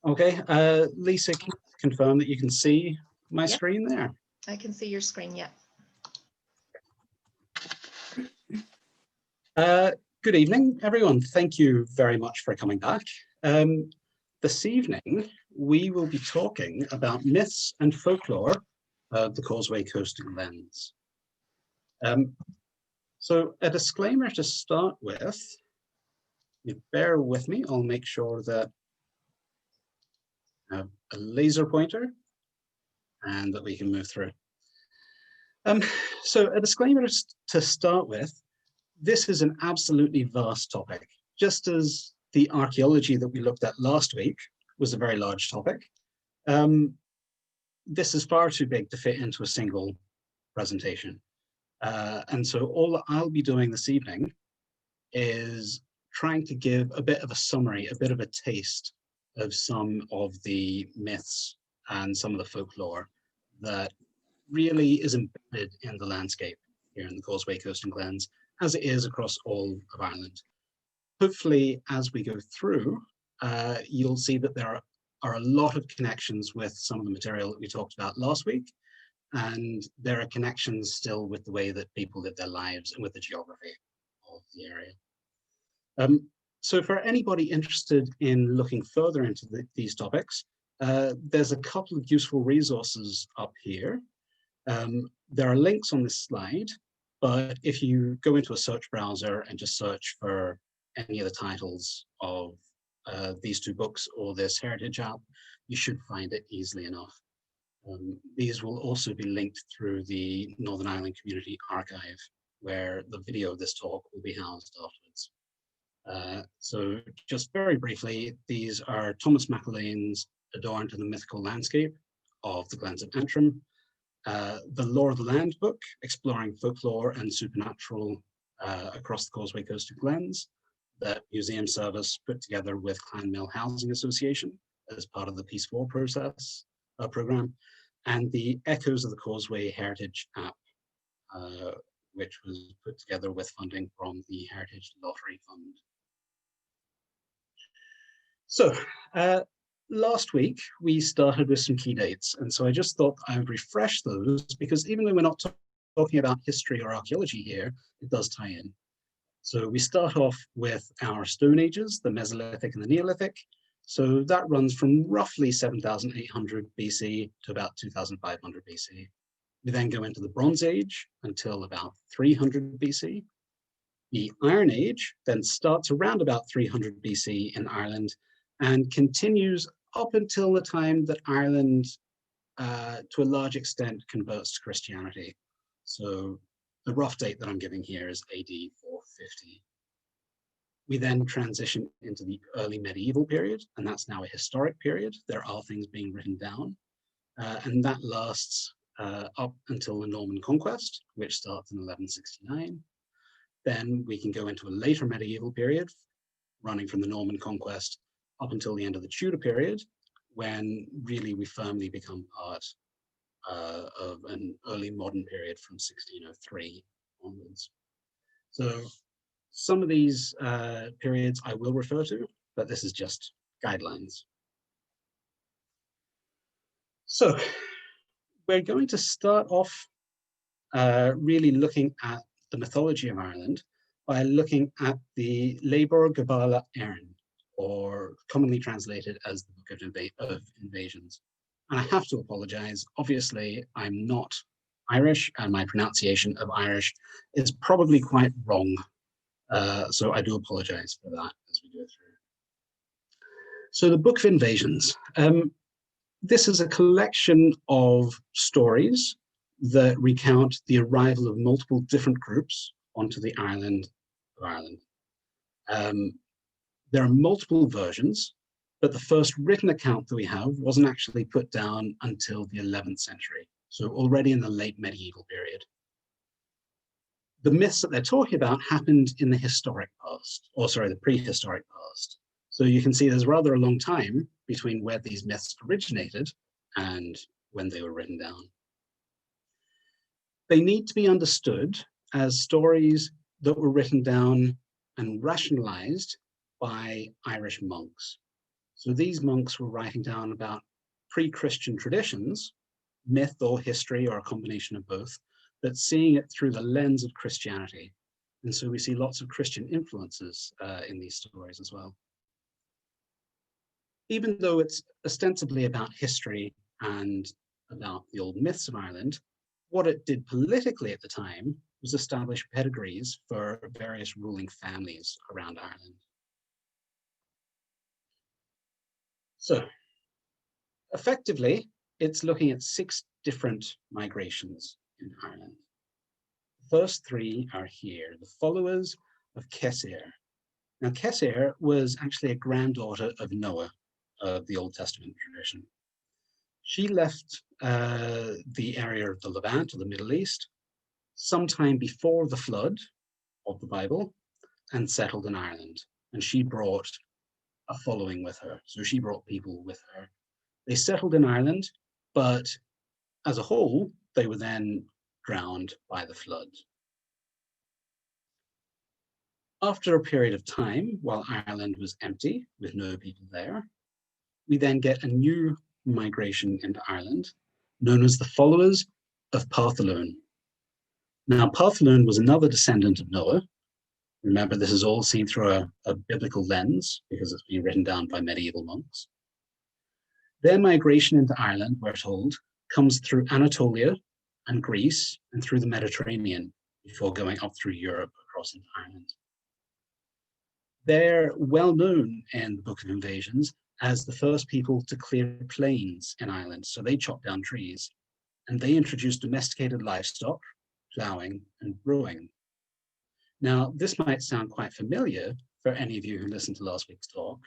Okay, Lisa, can you confirm that you can see my screen there? I can see your screen, yeah. Good evening, everyone. Thank you very much for coming back. This evening, we will be talking about myths and folklore of the Causeway Coast and Glens. So a disclaimer to start with, you bear with me, I'll make sure that I have a laser pointer and that we can move through. So a disclaimer to start with, this is an absolutely vast topic. Just as the archaeology that we looked at last week was a very large topic, this is far too big to fit into a single presentation. And so all I'll be doing this evening is trying to give a bit of a summary, a bit of a taste of some of the myths and some of the folklore that really is embedded in the landscape here in the Causeway Coast and Glens, as it is across all of Ireland. Hopefully, as we go through, you'll see that there are a lot of connections with some of the material that we talked about last week, and there are connections still with the way that people live their lives and with the geography of the area. So for anybody interested in looking further into these topics, there's a couple of useful resources up here. There are links on this slide, but if you go into a search browser and just search for any of the titles of these two books or this heritage app, you should find it easily enough. These will also be linked through the Northern Ireland Community Archive, where the video of this talk will be housed afterwards. So just very briefly, these are Thomas McElane's Adorned to the Mythical Landscape of the Glens of Antrim, the Lore of the Land book, exploring folklore and supernatural across the Causeway Coast and Glens, that Museum Service put together with Clanmill Housing Association as part of the Peace 4 process program, and the Echoes of the Causeway Heritage app, which was put together with funding from the Heritage Lottery Fund. So last week we started with some key dates, and so I just thought I would refresh those, because even though we're not talking about history or archaeology here, it does tie in. So we start off with our Stone Ages, the Mesolithic and the Neolithic. So that runs from roughly 7,800 BC to about 2,500 BC. We then go into the Bronze Age until about 300 BC. The Iron Age then starts around about 300 BC in Ireland and continues up until the time that Ireland, to a large extent, converts to Christianity. So the rough date that I'm giving here is AD 450. We then transition into the early medieval period, and that's now a historic period. There are things being written down, and that lasts up until the Norman Conquest, which starts in 1169. Then we can go into a later medieval period, running from the Norman Conquest up until the end of the Tudor period, when really we firmly become part of an early modern period from 1603 onwards. So some of these periods I will refer to, but this is just guidelines. So we're going to start off really looking at the mythology of Ireland by looking at the Lebor Gabála Érenn, or commonly translated as the Book of Invasions. And I have to apologize. Obviously, I'm not Irish, and my pronunciation of Irish is probably quite wrong. So I do apologize for that as we go through. So the Book of Invasions. This is a collection of stories that recount the arrival of multiple different groups onto the island of Ireland. There are multiple versions, but the first written account that we have wasn't actually put down until the 11th century, so already in the late medieval period. The myths that they're talking about happened in the historic past, or sorry, the prehistoric past. So you can see there's rather a long time between where these myths originated and when they were written down. They need to be understood as stories that were written down and rationalized by Irish monks. So these monks were writing down about pre-Christian traditions, myth or history or a combination of both, but seeing it through the lens of Christianity. And so we see lots of Christian influences in these stories as well. Even though it's ostensibly about history and about the old myths of Ireland, what it did politically at the time was establish pedigrees for various ruling families around Ireland. So, effectively, it's looking at 6 different migrations in Ireland. The first 3 are here, the followers of Kessiere. Now, Kessiere was actually a granddaughter of Noah of the Old Testament tradition. She left the area of the Levant, or the Middle East, sometime before the flood of the Bible, and settled in Ireland. And she brought a following with her. So she brought people with her. They settled in Ireland, but as a whole, they were then drowned by the flood. After a period of time, while Ireland was empty with no people there, we then get a new migration into Ireland, known as the followers of Pathalone. Now, Pathalone was another descendant of Noah. Remember, this is all seen through a biblical lens because it's been written down by medieval monks. Their migration into Ireland, we're told, comes through Anatolia and Greece and through the Mediterranean before going up through Europe across into Ireland. They're well known in the Book of Invasions as the first people to clear plains in Ireland. So they chopped down trees and they introduced domesticated livestock, ploughing and brewing. Now, this might sound quite familiar for any of you who listened to last week's talk,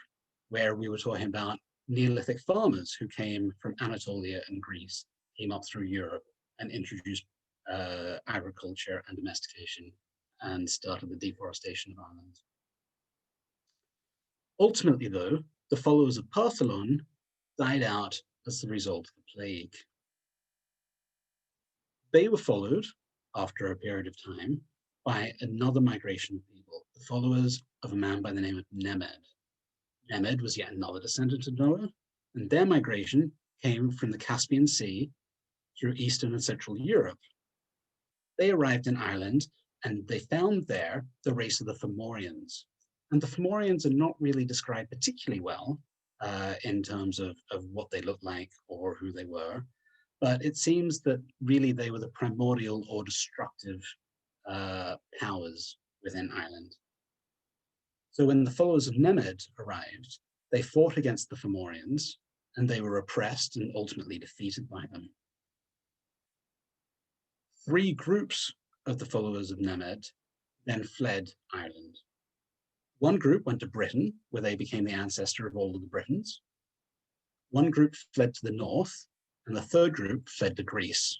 where we were talking about Neolithic farmers who came from Anatolia and Greece, came up through Europe and introduced agriculture and domestication and started the deforestation of Ireland. Ultimately, though, the followers of Pathalone died out as the result of the plague. They were followed, after a period of time, by another migration of people, the followers of a man by the name of Nemed. Nemed was yet another descendant of Noah, and their migration came from the Caspian Sea through Eastern and Central Europe. They arrived in Ireland, and they found there the race of the Fomorians. And the Fomorians are not really described particularly well in terms of what they looked like or who they were, but it seems that really they were the primordial or destructive powers within Ireland. So when the followers of Nemed arrived, they fought against the Fomorians and they were oppressed and ultimately defeated by them. 3 groups of the followers of Nemed then fled Ireland. One group went to Britain, where they became the ancestor of all of the Britons. One group fled to the north, and the third group fled to Greece.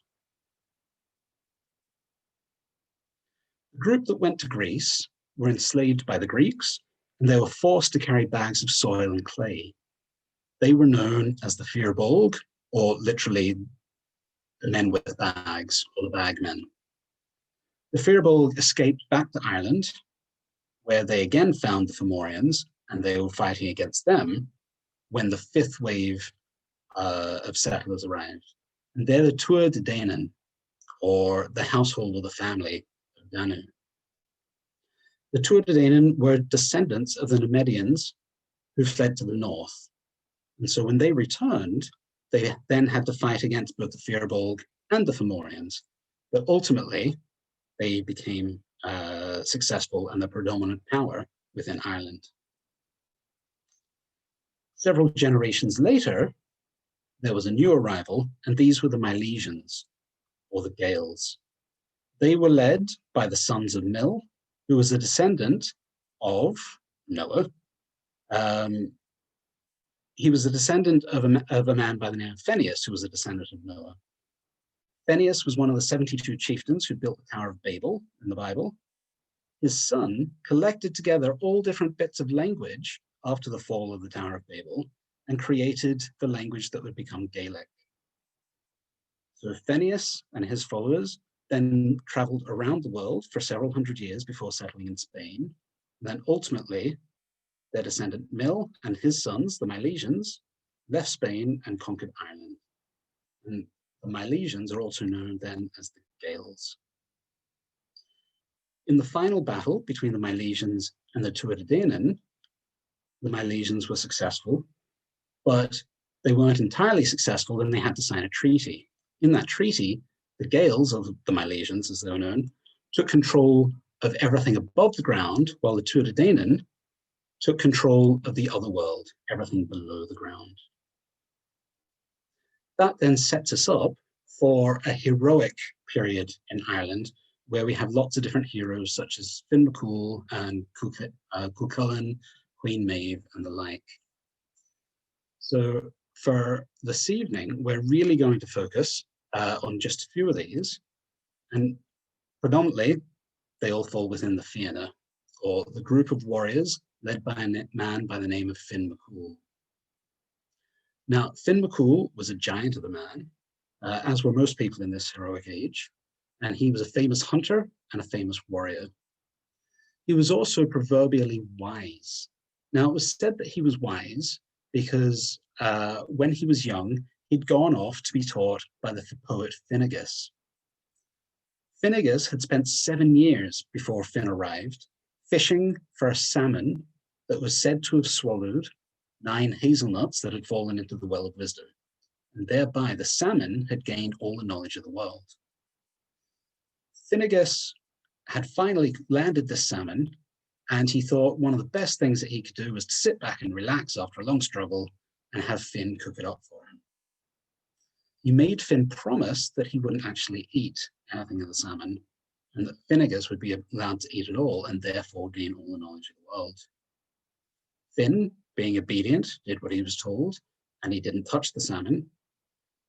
The group that went to Greece were enslaved by the Greeks, and they were forced to carry bags of soil and clay. They were known as the Furball, or literally the men with bags, or the bagmen. The Furball escaped back to Ireland, where they again found the Fomorians, and they were fighting against them when the 5th wave of settlers arrived. And they're the Tuath de Danann, or the household or the family of Danu. The Tuath de Danann were descendants of the Nemedians who fled to the north. And so when they returned, they then had to fight against both the Furball and the Fomorians. But ultimately, they became successful and the predominant power within Ireland. Several generations later, there was a new arrival, and these were the Milesians, or the Gaels. They were led by the sons of Mil, who was a descendant of Noah. He was a descendant of a man by the name of Phineas, who was a descendant of Noah. Phineas was one of the 72 chieftains who built the Tower of Babel in the Bible. His son collected together all different bits of language after the fall of the Tower of Babel and created the language that would become Gaelic. So Phineas and his followers then traveled around the world for several hundred years before settling in Spain. And then ultimately, their descendant Mill and his sons, the Milesians, left Spain and conquered Ireland. And the Milesians are also known then as the Gaels. In the final battle between the Milesians and the Tuatha Dé Danann, the Milesians were successful, but they weren't entirely successful and they had to sign a treaty. In that treaty, the Gaels, of the Milesians as they were known, took control of everything above the ground, while the Tuatha Dé Danann took control of the other world, everything below the ground. That then sets us up for a heroic period in Ireland, where we have lots of different heroes such as Finn Mccool and Cuchulainn, Queen Maeve, and the like. So for this evening, we're really going to focus on just a few of these, and predominantly they all fall within the Fianna, or the group of warriors led by a man by the name of Finn Mccool. Now, Finn Mccool was a giant of a man, as were most people in this heroic age, and he was a famous hunter and a famous warrior. He was also proverbially wise. Now, it was said that he was wise because when he was young, he'd gone off to be taught by the poet Finnegas. Finnegas had spent 7 years before Finn arrived, fishing for a salmon that was said to have swallowed 9 hazelnuts that had fallen into the well of wisdom, and thereby the salmon had gained all the knowledge of the world. Finnegas had finally landed this salmon, and he thought one of the best things that he could do was to sit back and relax after a long struggle and have Finn cook it up for him. He made Finn promise that he wouldn't actually eat anything of the salmon, and that Finnegas would be allowed to eat it all and therefore gain all the knowledge of the world. Finn, being obedient, did what he was told, and he didn't touch the salmon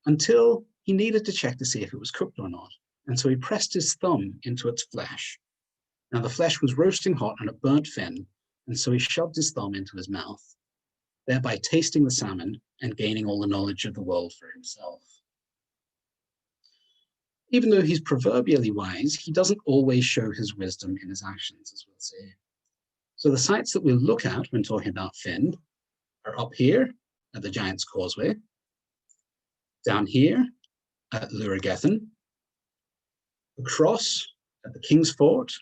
until he needed to check to see if it was cooked or not. And so he pressed his thumb into its flesh. Now the flesh was roasting hot and it burnt Finn, and so he shoved his thumb into his mouth, thereby tasting the salmon and gaining all the knowledge of the world for himself. Even though he's proverbially wise, he doesn't always show his wisdom in his actions, as we'll see. So the sites that we'll look at when talking about Finn are up here at the Giant's Causeway, down here at Luragethan, across at the King's Fort,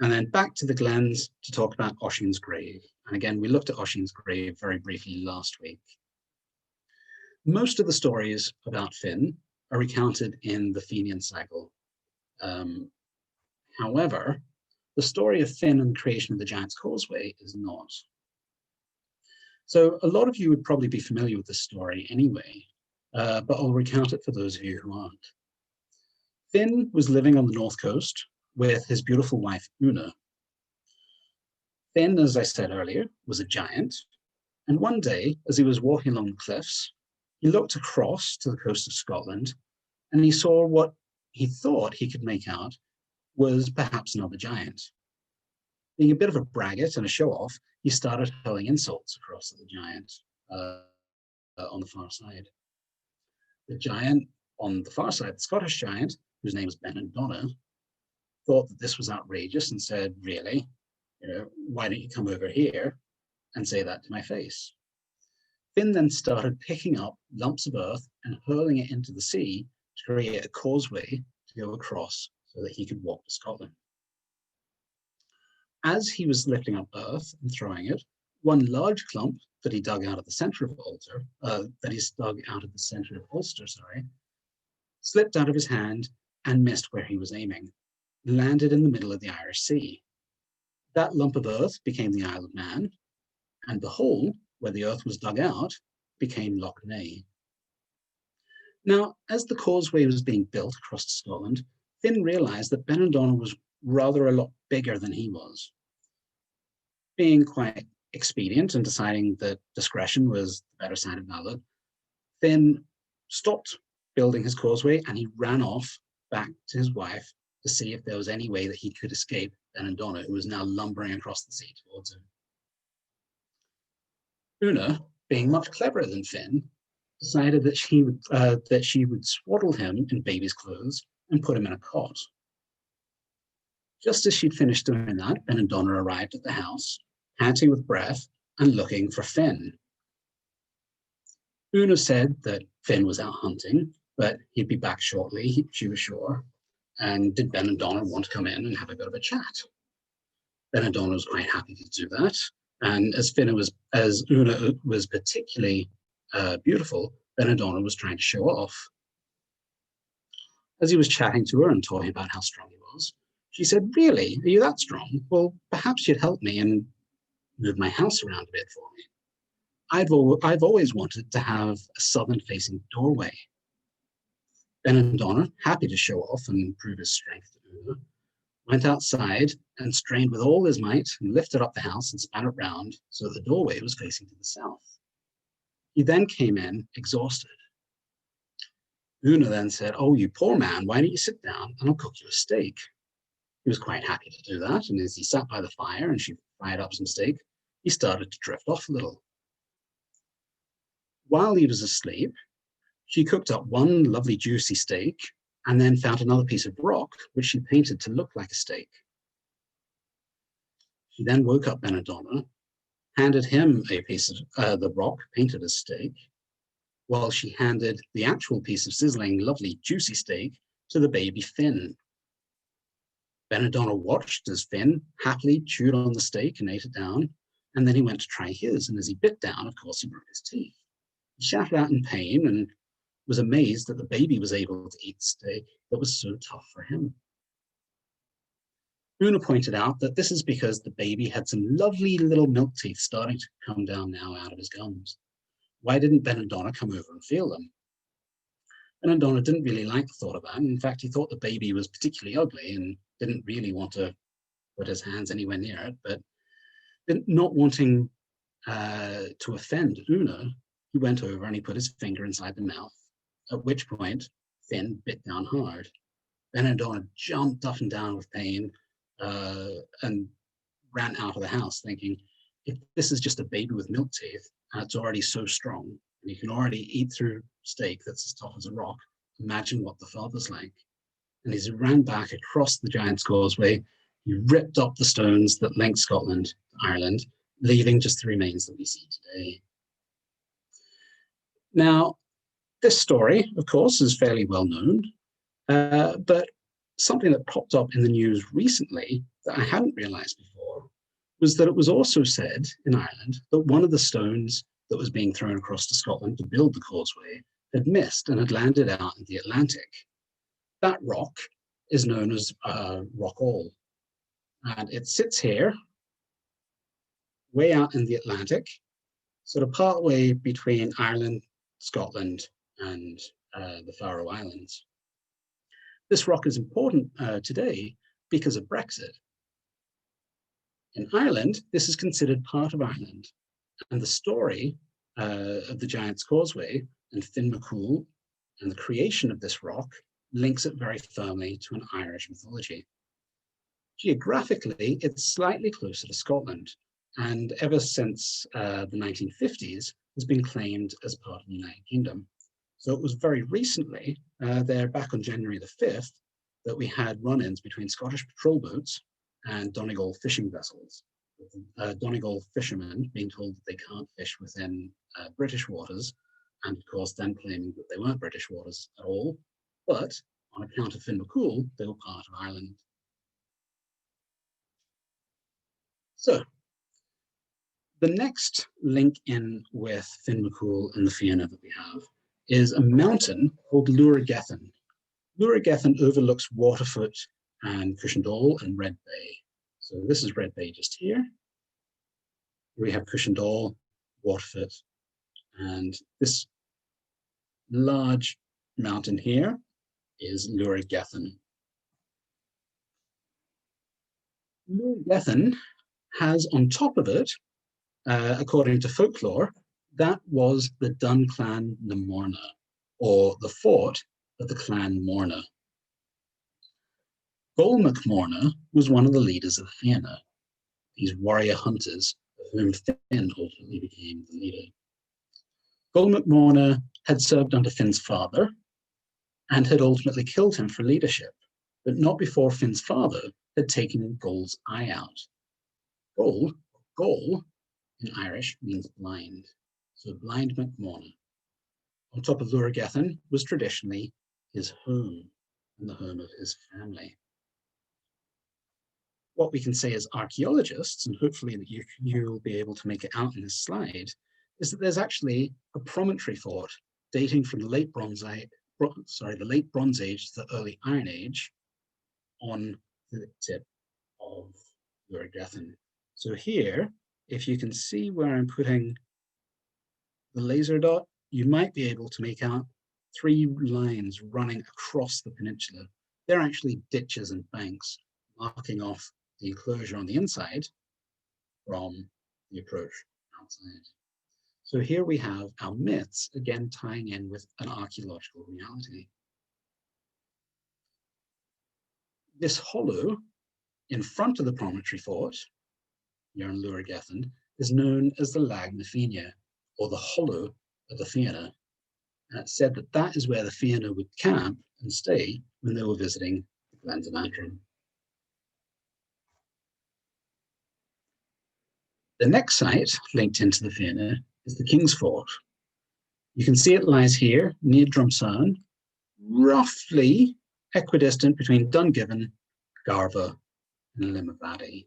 and then back to the Glens to talk about Oisin's grave. And again, we looked at Oisin's grave very briefly last week. Most of the stories about Finn are recounted in the Fenian Cycle. However, the story of Finn and the creation of the Giant's Causeway is not. So a lot of you would probably be familiar with this story anyway, but I'll recount it for those of you who aren't. Finn was living on the north coast with his beautiful wife, Una. Finn, as I said earlier, was a giant, and one day, as he was walking along the cliffs, he looked across to the coast of Scotland, and he saw what he thought he could make out was perhaps another giant. Being a bit of a braggart and a show-off, he started hurling insults across at the giant on the far side. The giant on the far side, the Scottish giant, whose name was Benandonna, thought that this was outrageous and said, really, why don't you come over here and say that to my face? Finn then started picking up lumps of earth and hurling it into the sea to create a causeway to go across so that he could walk to Scotland. As he was lifting up earth and throwing it, one large clump that he dug out of the center of Ulster, slipped out of his hand and missed where he was aiming, landed in the middle of the Irish Sea. That lump of earth became the Isle of Man, and the hole where the earth was dug out became Loch Ness. Now, as the causeway was being built across to Scotland, Finn realized that Benandonna was rather a lot bigger than he was. Being quite expedient and deciding that discretion was the better side of valor, Finn stopped building his causeway and he ran off back to his wife to see if there was any way that he could escape Benandonna, who was now lumbering across the sea towards him. Una, being much cleverer than Finn, decided that she would swaddle him in baby's clothes and put him in a cot. Just as she'd finished doing that, Benandonna arrived at the house, panting with breath and looking for Finn. Una said that Finn was out hunting, but he'd be back shortly, she was sure. And did Ben and Donna want to come in and have a bit of a chat? Ben and Donna was quite happy to do that. And as Una was particularly beautiful, Ben and Donna was trying to show off. As he was chatting to her and talking about how strong he was, she said, "Really? Are you that strong? Well, perhaps you'd help me and move my house around a bit for me. I've always wanted to have a southern-facing doorway." Ben and Donna, happy to show off and prove his strength to Una, went outside and strained with all his might and lifted up the house and span it round so that the doorway was facing to the south. He then came in exhausted. Una then said, "Oh, you poor man, why don't you sit down and I'll cook you a steak?" He was quite happy to do that, and as he sat by the fire and she fried up some steak, he started to drift off a little. While he was asleep, she cooked up one lovely juicy steak and then found another piece of rock, which she painted to look like a steak. She then woke up Ben and Donna, handed him a piece of the rock painted as steak, while she handed the actual piece of sizzling, lovely, juicy steak to the baby Finn. Ben and Donna watched as Finn happily chewed on the steak and ate it down, and then he went to try his, and as he bit down, of course, he broke his teeth. He shouted out in pain and was amazed that the baby was able to eat steak that was so tough for him. Una pointed out that this is because the baby had some lovely little milk teeth starting to come down now out of his gums. Why didn't Ben and Donna come over and feel them? Ben and Donna didn't really like the thought of that. In fact, he thought the baby was particularly ugly and didn't really want to put his hands anywhere near it, but not wanting to offend Una, he went over and he put his finger inside the mouth, at which point Finn bit down hard. Ben and Donna jumped up and down with pain and ran out of the house thinking, if this is just a baby with milk teeth and it's already so strong and you can already eat through steak that's as tough as a rock, imagine what the father's like. And as he ran back across the Giant's Causeway, he ripped up the stones that linked Scotland to Ireland, leaving just the remains that we see today. Now, this story, of course, is fairly well known, but something that popped up in the news recently that I hadn't realized before was that it was also said in Ireland that one of the stones that was being thrown across to Scotland to build the causeway had missed and had landed out in the Atlantic. That rock is known as Rock All, and it sits here, way out in the Atlantic, sort of partway between Ireland, Scotland, and the Faroe Islands. This rock is important today because of Brexit. In Ireland, this is considered part of Ireland, and the story of the Giant's Causeway and Finn Mccool and the creation of this rock links it very firmly to an Irish mythology. Geographically, it's slightly closer to Scotland, and ever since the 1950s has been claimed as part of the United Kingdom. So it was very recently, back on January the 5th, that we had run-ins between Scottish patrol boats and Donegal fishing vessels. Donegal fishermen being told that they can't fish within British waters, and of course then claiming that they weren't British waters at all, but on account of Finn Mccool, they were part of Ireland. So, the next link in with Finn Mccool and the Fianna that we have is a mountain called Luragethin. Luragethin overlooks Waterfoot and Cushendall and Red Bay. So this is Red Bay just here. We have Cushendall, Waterfoot, and this large mountain here is Luragethin. Luragethin has on top of it, according to folklore, that was the Dun Clan na Morna, or the fort of the Clan Morna. Gol MacMorna was one of the leaders of the Fianna, these warrior hunters of whom Finn ultimately became the leader. Gol MacMorna had served under Finn's father and had ultimately killed him for leadership, but not before Finn's father had taken Gol's eye out. Gol Gol in Irish means blind, so blind McMorna. On top of Lebor Gabála was traditionally his home and the home of his family. What we can say as archaeologists, and hopefully that you'll be able to make it out in this slide, is that there's actually a promontory fort dating from the late Bronze Age, the late Bronze Age to the early Iron Age on the tip of Lebor Gabála. So here, if you can see where I'm putting the laser dot, you might be able to make out 3 lines running across the peninsula. They're actually ditches and banks marking off the enclosure on the inside from the approach outside. So here we have our myths, again tying in with an archaeological reality. This hollow in front of the promontory fort, here in Lebor Gabála, is known as the Lag na Fianna, or the hollow of the Fianna. And it's said that that is where the Fianna would camp and stay when they were visiting the Glens of Antrim. The next site linked into the Fianna is the King's Fort. You can see it lies here near Drumsown, roughly equidistant between Dungiven, Garva, and Limavady.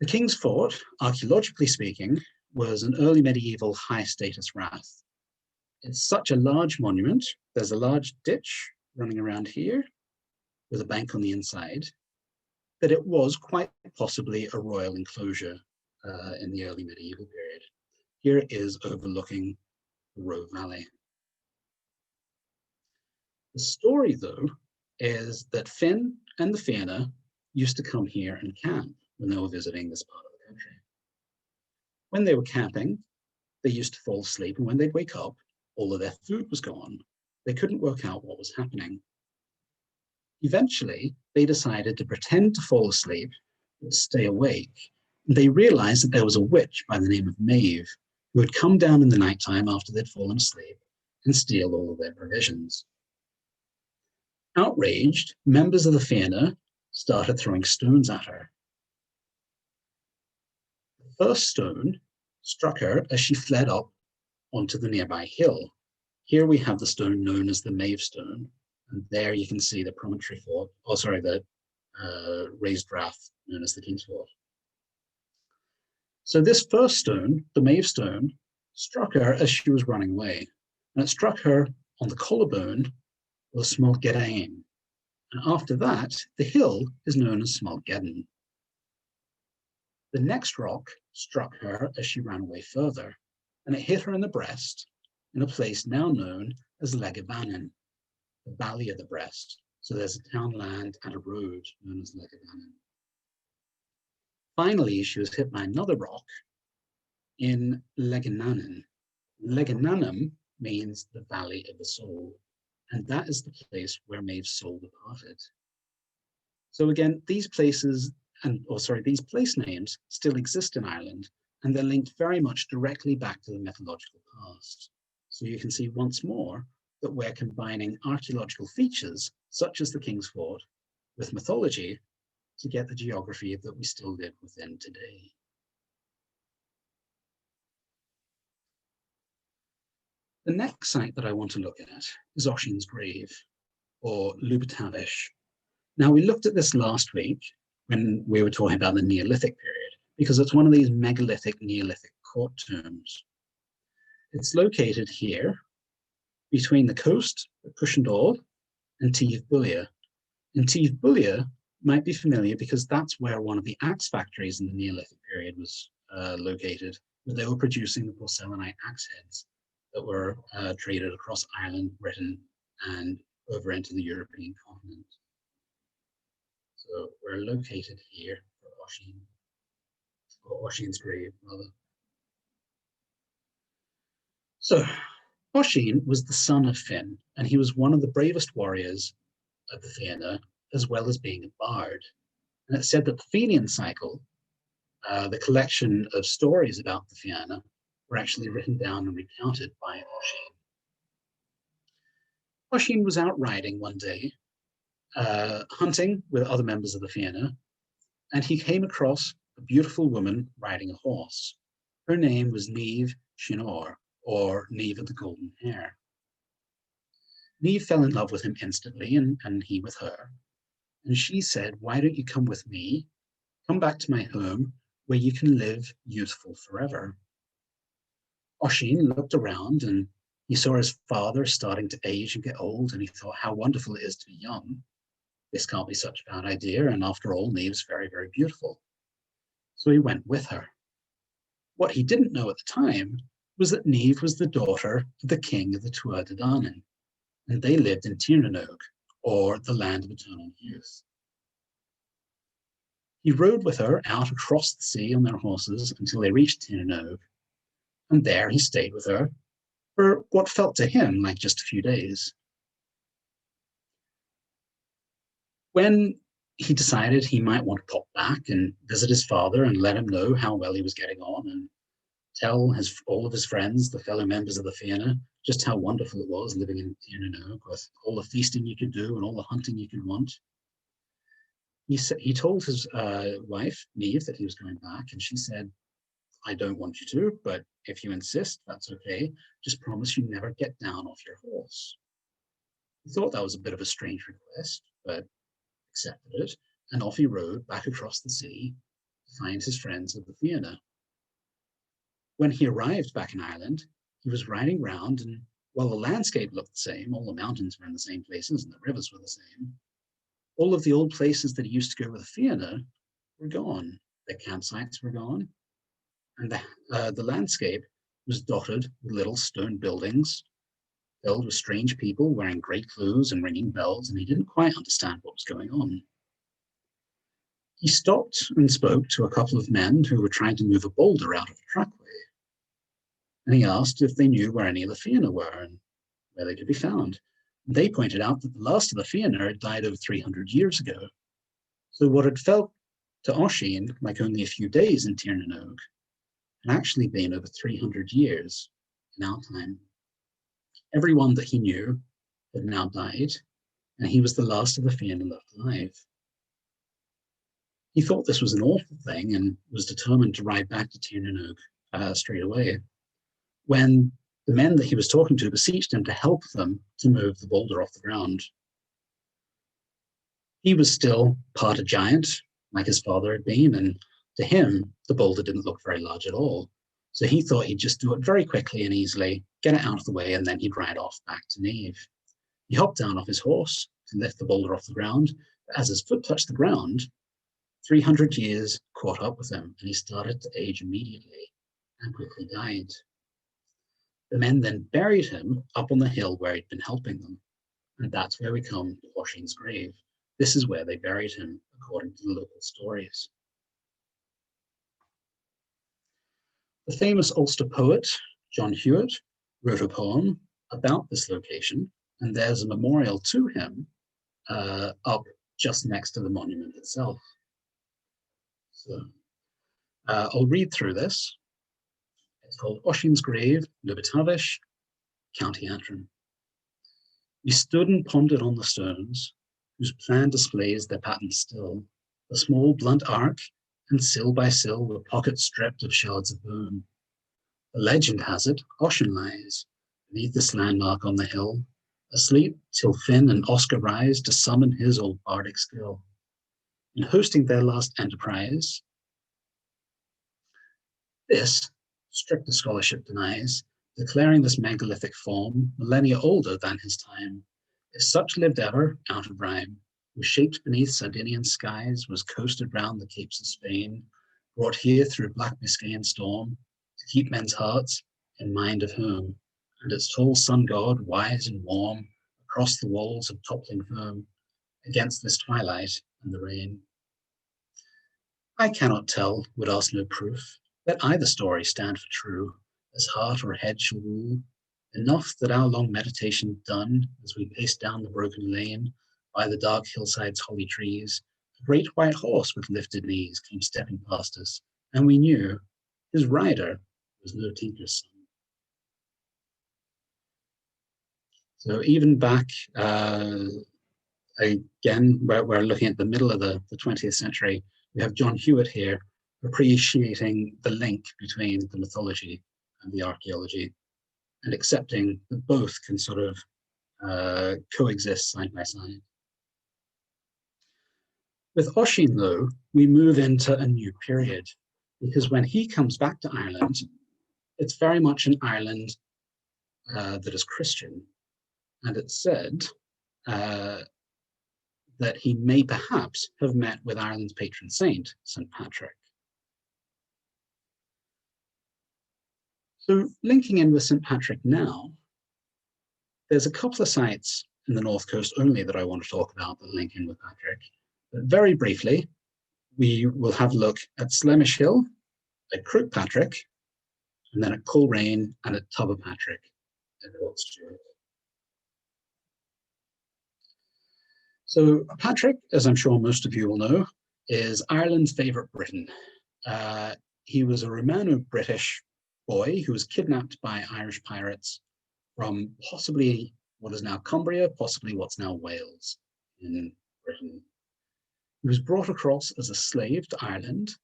The King's Fort, archaeologically speaking, was an early medieval high-status rath. It's such a large monument. There's a large ditch running around here with a bank on the inside, that it was quite possibly a royal enclosure in the early medieval period. Here it is overlooking the Roe Valley. The story, though, is that Finn and the Fianna used to come here and camp when they were visiting this part of the country. When they were camping, they used to fall asleep, and when they'd wake up, all of their food was gone. They couldn't work out what was happening. Eventually, they decided to pretend to fall asleep but stay awake. They realized that there was a witch by the name of Maeve who would come down in the nighttime after they'd fallen asleep and steal all of their provisions. Outraged, members of the Fianna started throwing stones at her. The first stone struck her as she fled up onto the nearby hill. Here we have the stone known as the Mavestone, and there you can see the promontory fort, the raised rath known as the King's Fort. So this first stone, the Mavestone, struck her as she was running away, and it struck her on the collarbone with a small Gedain. And after that, the hill is known as Smallgeddon. The next rock struck her as she ran away further, and it hit her in the breast in a place now known as Legevanin, the Valley of the Breast. So there's a townland and a road known as Legevanin. Finally, she was hit by another rock in Legenanin. Legenanim means the Valley of the Soul, and that is the place where Maeve's soul departed. So again, these places, these place names still exist in Ireland, and they're linked very much directly back to the mythological past. So you can see once more that we're combining archaeological features, such as the King's Fort, with mythology to get the geography that we still live within today. The next site that I want to look at is Oisin's grave, or Lupitavish. Now, we looked at this last week when we were talking about the Neolithic period, because it's one of these megalithic Neolithic court tombs. It's located here between the coast of Cushendall and Tív Bulia. And Tív Bulia might be familiar because that's where one of the axe factories in the Neolithic period was located, where they were producing the porcelainite axe heads that were traded across Ireland, Britain, and over into the European continent. So we're located here for Oisin, or Oisin's grave, rather. So Oisin was the son of Finn, and he was one of the bravest warriors of the Fianna, as well as being a bard. And it's said that the Fenian Cycle, the collection of stories about the Fianna, were actually written down and recounted by Oisin. Oisin was out riding one day, hunting with other members of the Fianna, and he came across a beautiful woman riding a horse. Her name was Niamh Shinor, or Niamh of the Golden Hair. Niamh fell in love with him instantly, and he with her. And she said, "Why don't you come with me? Come back to my home, where you can live youthful forever." Oisin looked around, and he saw his father starting to age and get old, and he thought, how wonderful it is to be young. This can't be such a bad idea, and after all, Niamh's very, very beautiful. So he went with her. What he didn't know at the time was that Niamh was the daughter of the king of the Tuatha De Danann, and they lived in Tirnanog, or the land of eternal youth. He rode with her out across the sea on their horses until they reached Tirnanog, and there he stayed with her for what felt to him like just a few days. When he decided he might want to pop back and visit his father and let him know how well he was getting on and tell all of his friends, the fellow members of the Fianna, just how wonderful it was living in Tirnanog with all the feasting you could do and all the hunting you could want. He told his wife, Niamh, that he was going back, and she said, "I don't want you to, but if you insist, that's okay. Just promise you never get down off your horse." He thought that was a bit of a strange request, but accepted it, and off he rode back across the sea to find his friends of the Fianna. When he arrived back in Ireland, he was riding round, and while the landscape looked the same, all the mountains were in the same places and the rivers were the same, all of the old places that he used to go with the Fianna were gone. Their campsites were gone, and the landscape was dotted with little stone buildings filled with strange people wearing great clothes and ringing bells, and he didn't quite understand what was going on. He stopped and spoke to a couple of men who were trying to move a boulder out of the trackway, and he asked if they knew where any of the Fianna were and where they could be found. They pointed out that the last of the Fianna had died over 300 years ago. So what had felt to Oisin like only a few days in Tirnanog had actually been over 300 years in our time. Everyone that he knew had now died, and he was the last of the Fianna left alive. He thought this was an awful thing and was determined to ride back to Tirnanog straight away, when the men that he was talking to beseeched him to help them to move the boulder off the ground. He was still part a giant, like his father had been, and to him, the boulder didn't look very large at all. So he thought he'd just do it very quickly and easily, get it out of the way, and then he'd ride off back to Niamh. He hopped down off his horse to lift the boulder off the ground, but as his foot touched the ground, 300 years caught up with him, and he started to age immediately and quickly died. The men then buried him up on the hill where he'd been helping them, and that's where we come to Oisin's grave. This is where they buried him, according to the local stories. The famous Ulster poet, John Hewitt, wrote a poem about this location, and there's a memorial to him up just next to the monument itself. So I'll read through this. It's called Oisin's Grave, Lupitavish, County Antrim. We stood and pondered on the stones, whose plan displays their patterns still, a small blunt arc, and sill by sill the pockets stripped of shards of bone. The legend has it, Oisin lies beneath this landmark on the hill, asleep till Finn and Oscar rise to summon his old bardic skill. In hosting their last enterprise, this stricter scholarship denies, declaring this megalithic form millennia older than his time. If such lived ever, out of rhyme, was shaped beneath Sardinian skies, was coasted round the capes of Spain, brought here through black Biscayan storm, to keep men's hearts in mind of home, and its tall sun god, wise and warm, across the walls of toppling foam, against this twilight and the rain. I cannot tell, would ask no proof, let either story stand for true, as heart or head shall rule. Enough that our long meditation done, as we paced down the broken lane, by the dark hillside's holly trees, a great white horse with lifted knees came stepping past us, and we knew his rider was no tinker's son. So even back again, we're looking at the middle of the 20th century. We have John Hewitt here appreciating the link between the mythology and the archaeology, and accepting that both can sort of coexist side by side. With Oisin, though, we move into a new period, because when he comes back to Ireland, it's very much an Ireland that is Christian. And it's said that he may perhaps have met with Ireland's patron saint, St. Patrick. So linking in with St. Patrick now, there's a couple of sites in the North Coast only that I want to talk about that link in with Patrick. But very briefly, we will have a look at Slemish Hill, at Crook Patrick, and then at Coleraine and at Tubba Patrick at Portstewart. So Patrick, as I'm sure most of you will know, is Ireland's favourite Briton. He was a Romano-British boy who was kidnapped by Irish pirates from possibly what is now Cumbria, possibly what's now Wales in Britain. He was brought across as a slave to Ireland,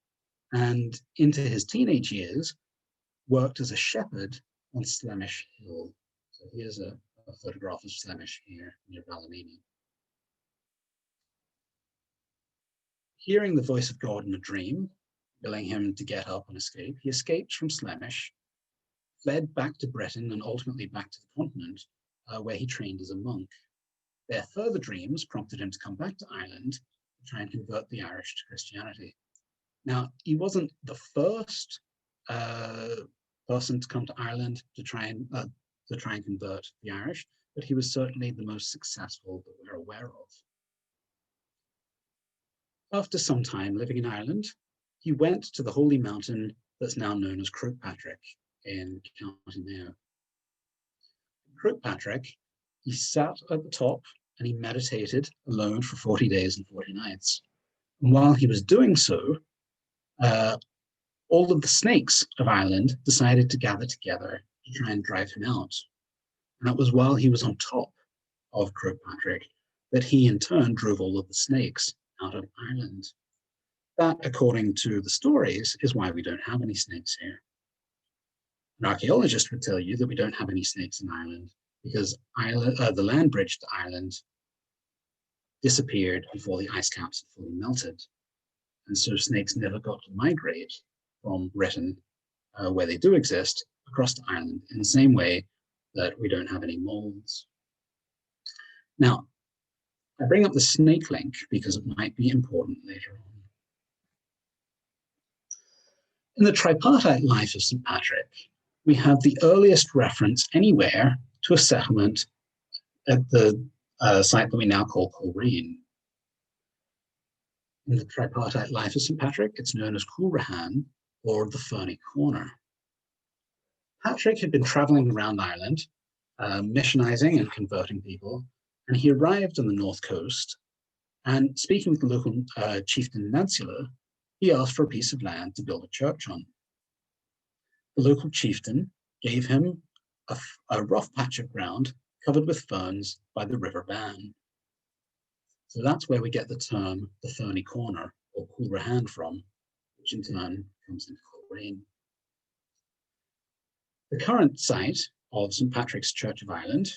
and into his teenage years worked as a shepherd on Slemish Hill. So here's a photograph of Slemish here near Ballymena. Hearing the voice of God in a dream, willing him to get up and escape, he escaped from Slemish, fled back to Britain and ultimately back to the continent, where he trained as a monk. Their further dreams prompted him to come back to Ireland to try and convert the Irish to Christianity. Now, he wasn't the first person to come to Ireland to try and convert the Irish, but he was certainly the most successful that we're aware of. After some time living in Ireland, he went to the holy mountain that's now known as Crook Patrick in County Mayo. Crook Patrick, he sat at the top and he meditated alone for 40 days and 40 nights. And while he was doing so, all of the snakes of Ireland decided to gather together to try and drive him out. And it was while he was on top of Crook Patrick that he in turn drove all of the snakes out of Ireland. That, according to the stories, is why we don't have any snakes here. An archaeologist would tell you that we don't have any snakes in Ireland because the land bridge to Ireland disappeared before the ice caps had fully melted. And so snakes never got to migrate from Britain, where they do exist, across to Ireland in the same way that we don't have any moles. Now, I bring up the snake link because it might be important later on. In the tripartite life of St. Patrick, we have the earliest reference anywhere to a settlement at the site that we now call Coleraine. In the tripartite life of St. Patrick, it's known as Coolrahan, or the Ferny Corner. Patrick had been traveling around Ireland, missionizing and converting people, and he arrived on the north coast, and speaking with the local chieftain Nansula, he asked for a piece of land to build a church on. The local chieftain gave him a rough patch of ground covered with ferns by the River Bann. So that's where we get the term the Ferny Corner, or Coolrahan, from, which in turn comes into Coleraine. The current site of St. Patrick's Church of Ireland,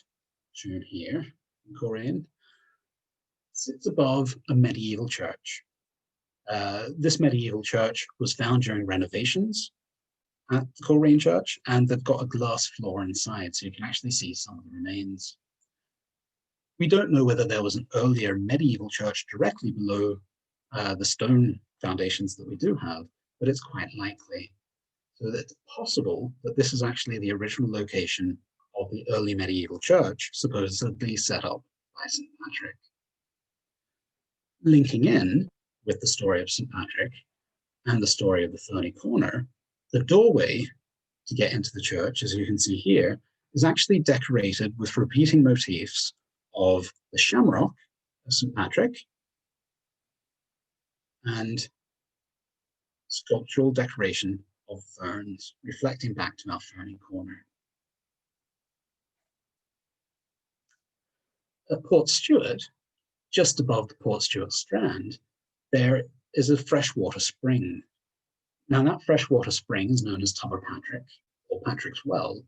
shown here in Coleraine, sits above a medieval church. This medieval church was found during renovations at the Coleraine Church, and they've got a glass floor inside, so you can actually see some of the remains. We don't know whether there was an earlier medieval church directly below the stone foundations that we do have, but it's quite likely. So that it's possible that this is actually the original location of the early medieval church, supposedly set up by St. Patrick. Linking in with the story of St. Patrick and the story of the Ferny Corner, the doorway to get into the church, as you can see here, is actually decorated with repeating motifs of the shamrock of St. Patrick and sculptural decoration of ferns, reflecting back to our Ferny Corner. At Portstewart, just above the Portstewart Strand, there is a freshwater spring. Now that freshwater spring is known as Tubber Patrick, or Patrick's Well,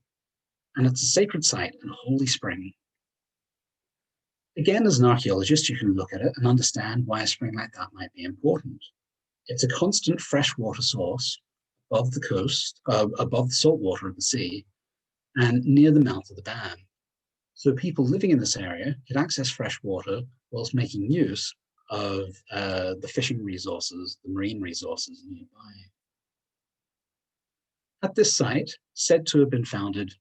and it's a sacred site and holy spring. Again, as an archaeologist, you can look at it and understand why a spring like that might be important. It's a constant freshwater source above the coast, above the salt water of the sea, and near the mouth of the dam. So people living in this area could access fresh water whilst making use of the fishing resources, the marine resources nearby. At this site, said to have been founded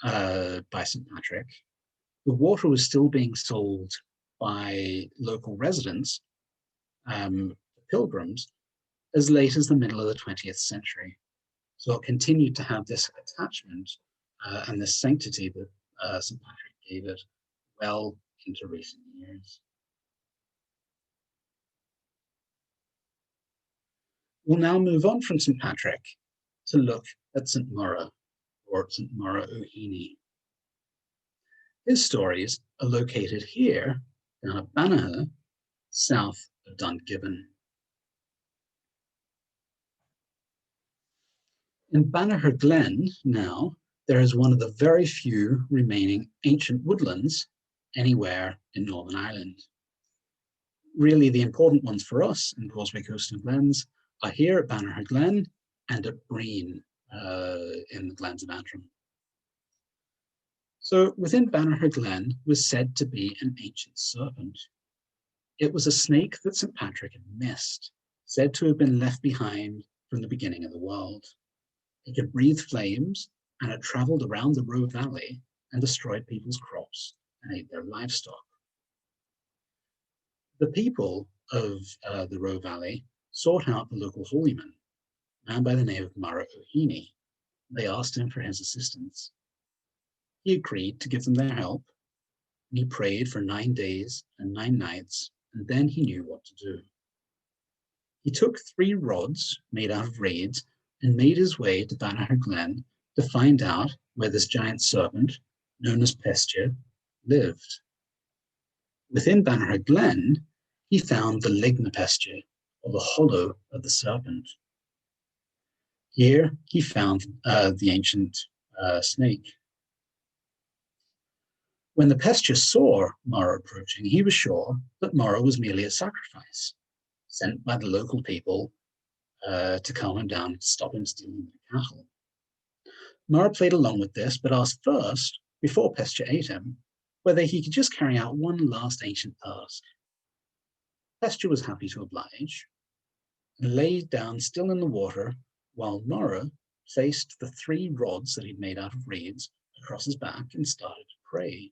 by St. Patrick, the water was still being sold by local residents, pilgrims, as late as the middle of the 20th century. So it continued to have this attachment and this sanctity that St. Patrick gave it well into recent years. We'll now move on from St. Patrick to look at St. Murragh, or St. Murragh O'Heny. His stories are located here down at Banagher, south of Dungiven. In Banagher Glen now, there is one of the very few remaining ancient woodlands anywhere in Northern Ireland. Really, the important ones for us in Causeway Coast and Glens are here at Banagher Glen and at Breen in the Glens of Antrim. So within Banagher Glen was said to be an ancient serpent. It was a snake that St. Patrick had missed, said to have been left behind from the beginning of the world. It could breathe flames, and it traveled around the Roe Valley and destroyed people's crops and ate their livestock. The people of the Roe Valley sought out the local holyman, a man by the name of Murragh O'Heny. They asked him for his assistance. He agreed to give them their help, and he prayed for 9 days and 9 nights, and then he knew what to do. He took 3 rods made out of reeds and made his way to Banagher Glen to find out where this giant serpent, known as Kessiere, lived. Within Banagher Glen, he found the Ligna Kessiere, or the hollow of the serpent. Here, he found the ancient snake. When the Kessiere saw Murragh approaching, he was sure that Murragh was merely a sacrifice sent by the local people to calm him down and stop him stealing their cattle. Murragh played along with this, but asked first, before Kessiere ate him, whether he could just carry out one last ancient task. Kessiere was happy to oblige, and lay down still in the water while Murragh placed the 3 rods that he'd made out of reeds across his back and started to pray.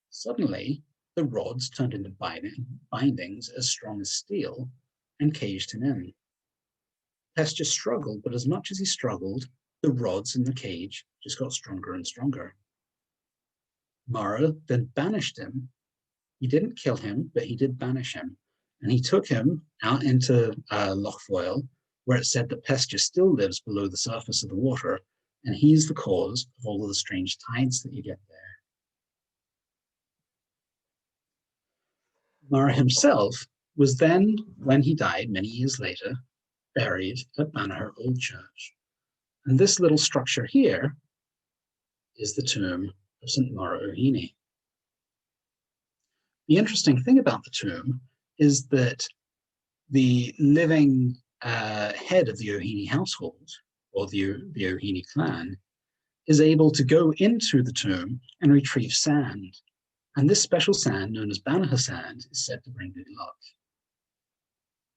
Suddenly, the rods turned into bindings as strong as steel and caged him in. Kessiere struggled, but as much as he struggled, the rods in the cage just got stronger and stronger. Murragh then banished him. He didn't kill him, but he did banish him. And he took him out into Loch Foyle, where it said that Kessiere still lives below the surface of the water, and he's the cause of all of the strange tides that you get there. Murragh himself was then, when he died many years later, buried at Banagher Old Church. And this little structure here is the tomb of St. Murragh O'Heny. The interesting thing about the tomb is that the living head of the O'Heny household, or the O'Heny clan, is able to go into the tomb and retrieve sand. And this special sand, known as Banagher sand, is said to bring good luck.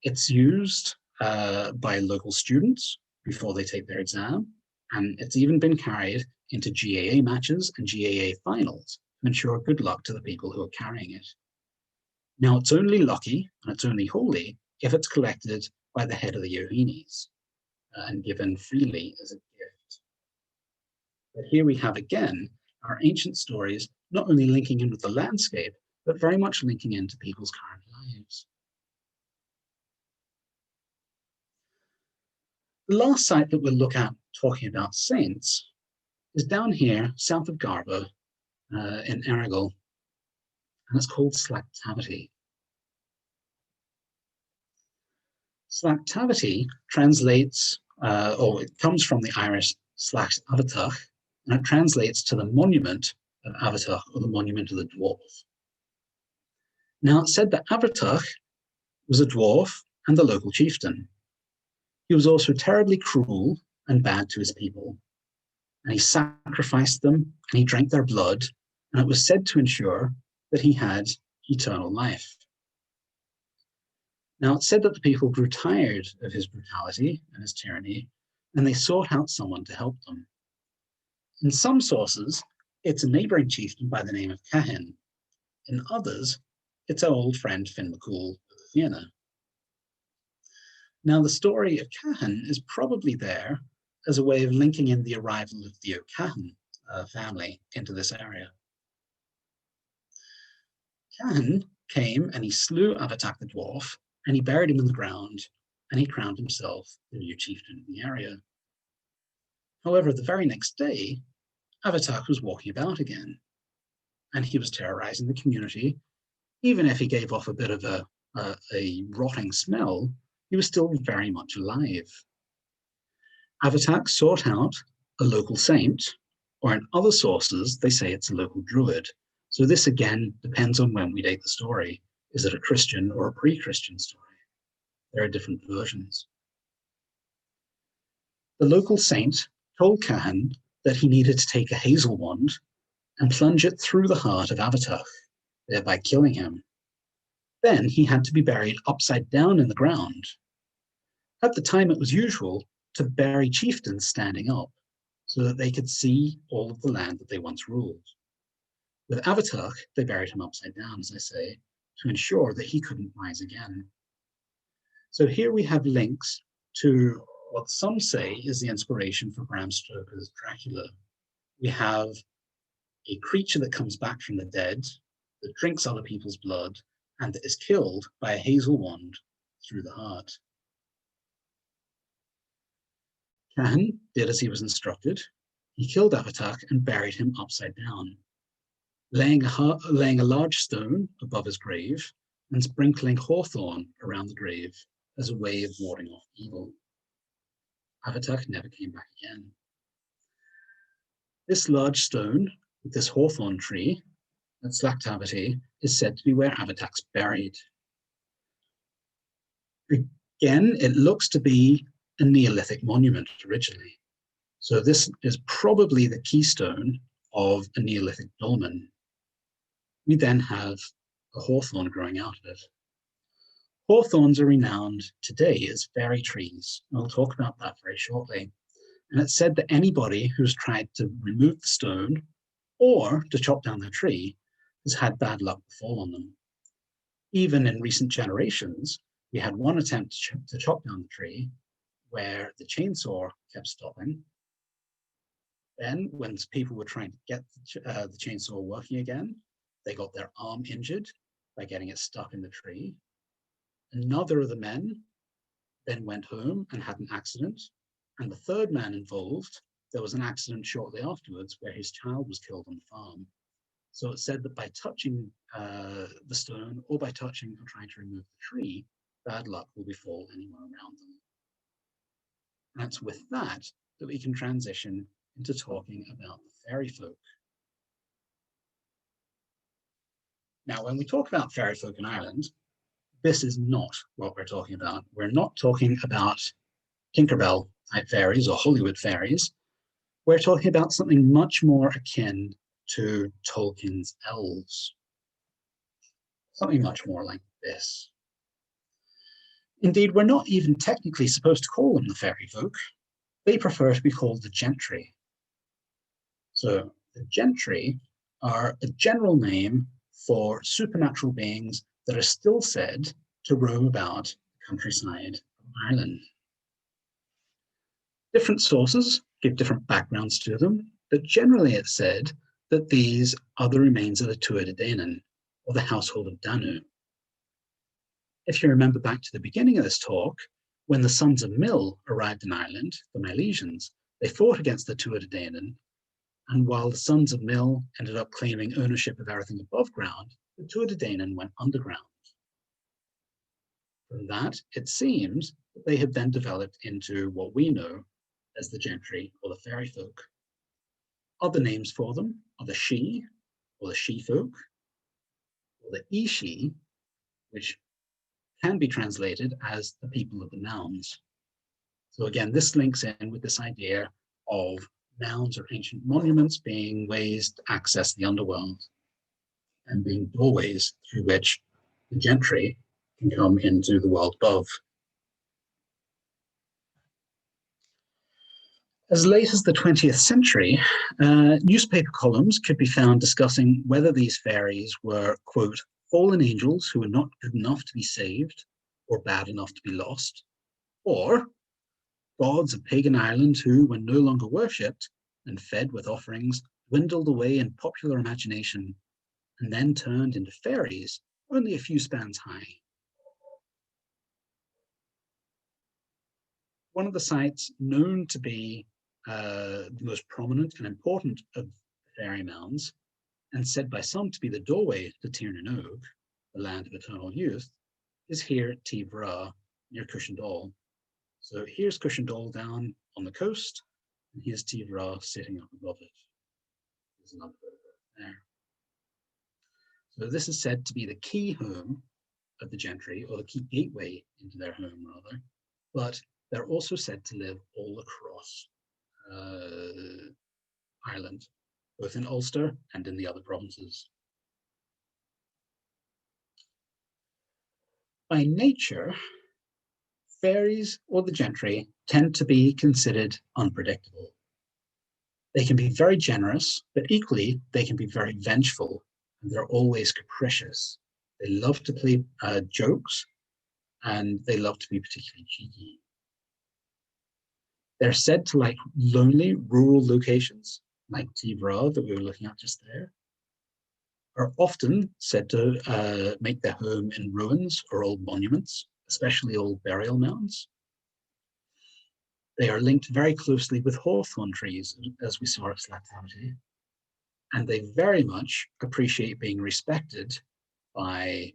It's used by local students before they take their exam, and it's even been carried into GAA matches and GAA finals to ensure good luck to the people who are carrying it. Now, it's only lucky and it's only holy if it's collected by the head of the O'Henys and given freely as a gift. But here we have again our ancient stories not only linking in with the landscape, but very much linking into people's current lives. The last site that we'll look at talking about saints is down here south of Garba in Errigal. and it's called Slactavity. Slactavity translates, or it comes from the Irish Slacht Avatach, and it translates to the monument of Avatach, or the monument of the dwarf. Now, it's said that Avatach was a dwarf and the local chieftain. He was also terribly cruel and bad to his people, and he sacrificed them and he drank their blood, and it was said to ensure that he had eternal life. Now, it's said that the people grew tired of his brutality and his tyranny, and they sought out someone to help them. In some sources, it's a neighbouring chieftain by the name of Cahan. In others, it's our old friend Finn Mccool of Fianna. Now, the story of Cahan is probably there as a way of linking in the arrival of the O'Cahan family into this area. Cahan came and he slew Avatach the dwarf, and he buried him in the ground, and he crowned himself the new chieftain in the area. However, the very next day, Avatach was walking about again, and he was terrorizing the community. Even if he gave off a bit of a rotting smell, he was still very much alive. Avatach sought out a local saint, or in other sources, they say it's a local druid. So this again depends on when we date the story. Is it a Christian or a pre-Christian story? There are different versions. The local saint told Cahan that he needed to take a hazel wand and plunge it through the heart of Avatach, thereby killing him. Then he had to be buried upside down in the ground. At the time, it was usual to bury chieftains standing up so that they could see all of the land that they once ruled. With Avatach, they buried him upside down, as I say, to ensure that he couldn't rise again. So here we have links to what some say is the inspiration for Bram Stoker's Dracula. We have a creature that comes back from the dead, that drinks other people's blood, and that is killed by a hazel wand through the heart. Cahan did as he was instructed. He killed Avatach and buried him upside down, laying a large stone above his grave and sprinkling hawthorn around the grave as a way of warding off evil. Avatach never came back again. This large stone with this hawthorn tree at Slactavity is said to be where Avatach's buried. Again, it looks to be a Neolithic monument originally. So this is probably the keystone of a Neolithic dolmen. We then have a hawthorn growing out of it. Hawthorns are renowned today as fairy trees. I'll talk about that very shortly. And it's said that anybody who's tried to remove the stone or to chop down the tree has had bad luck fall on them. Even in recent generations, we had one attempt to chop down the tree where the chainsaw kept stopping. Then when people were trying to get the chainsaw working again, they got their arm injured by getting it stuck in the tree. Another of the men then went home and had an accident. And the third man involved, there was an accident shortly afterwards where his child was killed on the farm. So it's said that by touching the stone or by touching or trying to remove the tree, bad luck will befall anyone around them. And it's with that that we can transition into talking about the fairy folk. Now, when we talk about fairy folk in Ireland, this is not what we're talking about. We're not talking about Tinkerbell type fairies or Hollywood fairies. We're talking about something much more akin to Tolkien's elves. Something much more like this. Indeed, we're not even technically supposed to call them the fairy folk. They prefer to be called the gentry. So the gentry are a general name for supernatural beings that are still said to roam about the countryside of Ireland. Different sources give different backgrounds to them, but generally it's said that these are the remains of the Tuatha Dé Danann, or the household of Danu. If you remember back to the beginning of this talk, when the sons of Mill arrived in Ireland, the Milesians, they fought against the Tuatha Dé Danann, and while the sons of Mill ended up claiming ownership of everything above ground, the Tuatha Dé Danann went underground. From that, it seems that they have then developed into what we know as the gentry or the fairy folk. Other names for them are the She, or the She folk, or the Ishi, which can be translated as the people of the mounds. So again, this links in with this idea of mounds or ancient monuments being ways to access the underworld and being doorways through which the gentry can come into the world above. As late as the 20th century, newspaper columns could be found discussing whether these fairies were, quote, fallen angels who were not good enough to be saved or bad enough to be lost, or gods of pagan Ireland who, when no longer worshipped and fed with offerings, dwindled away in popular imagination and then turned into fairies only a few spans high. One of the sites known to be the most prominent and important of the fairy mounds, and said by some to be the doorway to Tir na Nog, the land of eternal youth, is here at Tivra, near Cushendall. So here's Cushendall down on the coast, and here's Tivra sitting up above it. There's another bit there. So this is said to be the key home of the gentry, or the key gateway into their home, rather. But they're also said to live all across Ireland, both in Ulster and in the other provinces. By nature, fairies or the gentry tend to be considered unpredictable. They can be very generous, but equally they can be very vengeful, and they're always capricious. They love to play jokes, and they love to be particularly cheeky. They're said to like lonely rural locations, like Tivra that we were looking at just there, are often said to make their home in ruins or old monuments, especially old burial mounds. They are linked very closely with hawthorn trees, as we saw at Lupitavish, and they very much appreciate being respected by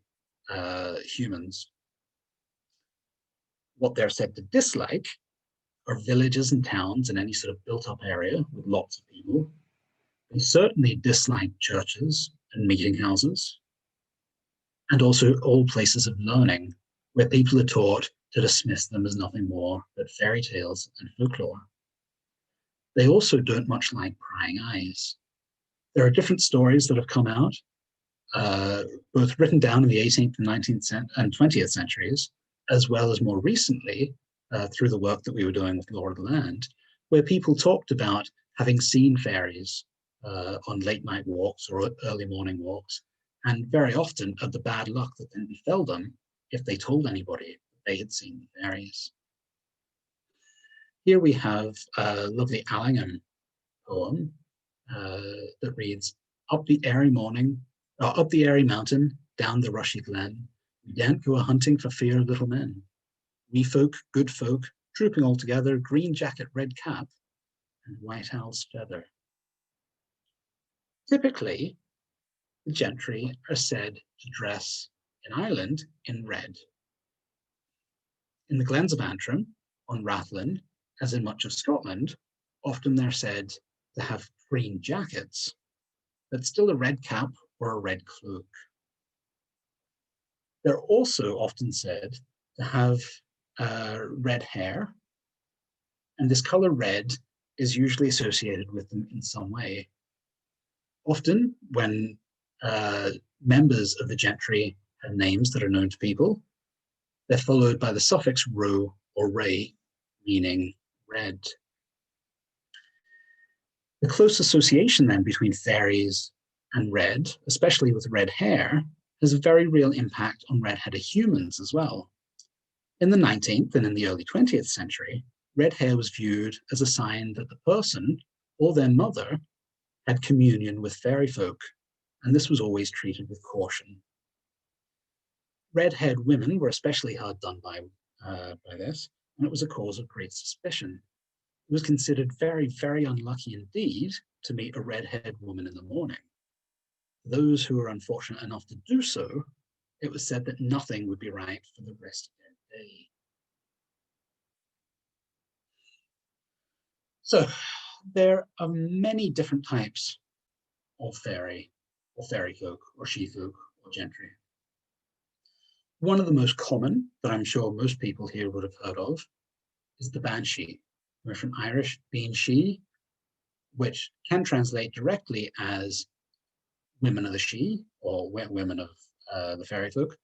humans. What they're said to dislike are villages and towns in any sort of built-up area with lots of people. They certainly dislike churches and meeting houses, and also all places of learning where people are taught to dismiss them as nothing more but fairy tales and folklore. They also don't much like prying eyes. There are different stories that have come out, both written down in the 18th and 19th and 20th centuries, as well as more recently through the work that we were doing with Lore of the Land, where people talked about having seen fairies on late night walks or early morning walks, and very often of the bad luck that then befell them if they told anybody that they had seen the fairies. Here we have a lovely Allingham poem that reads, up the airy mountain, down the rushy glen, we daren't go a-hunting for fear of little men. We folk, good folk, trooping all together, green jacket, red cap, and white owl's feather. Typically, the gentry are said to dress in Ireland in red. In the Glens of Antrim, on Ruthland, as in much of Scotland, often they're said to have green jackets, but still a red cap or a red cloak. They're also often said to have red hair, and this color red is usually associated with them in some way. Often when members of the gentry have names that are known to people, they're followed by the suffix ro or ray, meaning red. The close association then between fairies and red, especially with red hair, has a very real impact on red-headed humans as well. In the 19th and in the early 20th century, red hair was viewed as a sign that the person or their mother had communion with fairy folk, and this was always treated with caution. Red-haired women were especially hard done by this, and it was a cause of great suspicion. It was considered very, very unlucky indeed to meet a red-haired woman in the morning. For those who were unfortunate enough to do so, it was said that nothing would be right for the rest of their day. So there are many different types of fairy, or fairy folk, or she folk, or gentry. One of the most common that I'm sure most people here would have heard of is the Banshee. We're from Irish Banshee, which can translate directly as women of the She, or women of the fairy folk,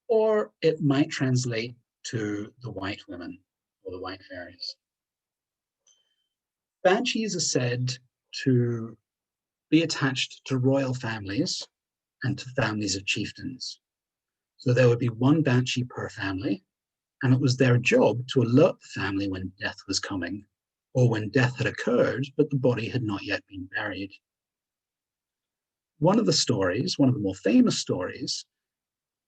or it might translate to the white women, or the white fairies. Banshees are said to be attached to royal families and to families of chieftains. So there would be one Banshee per family, and it was their job to alert the family when death was coming, or when death had occurred, but the body had not yet been buried. One of the stories, one of the more famous stories,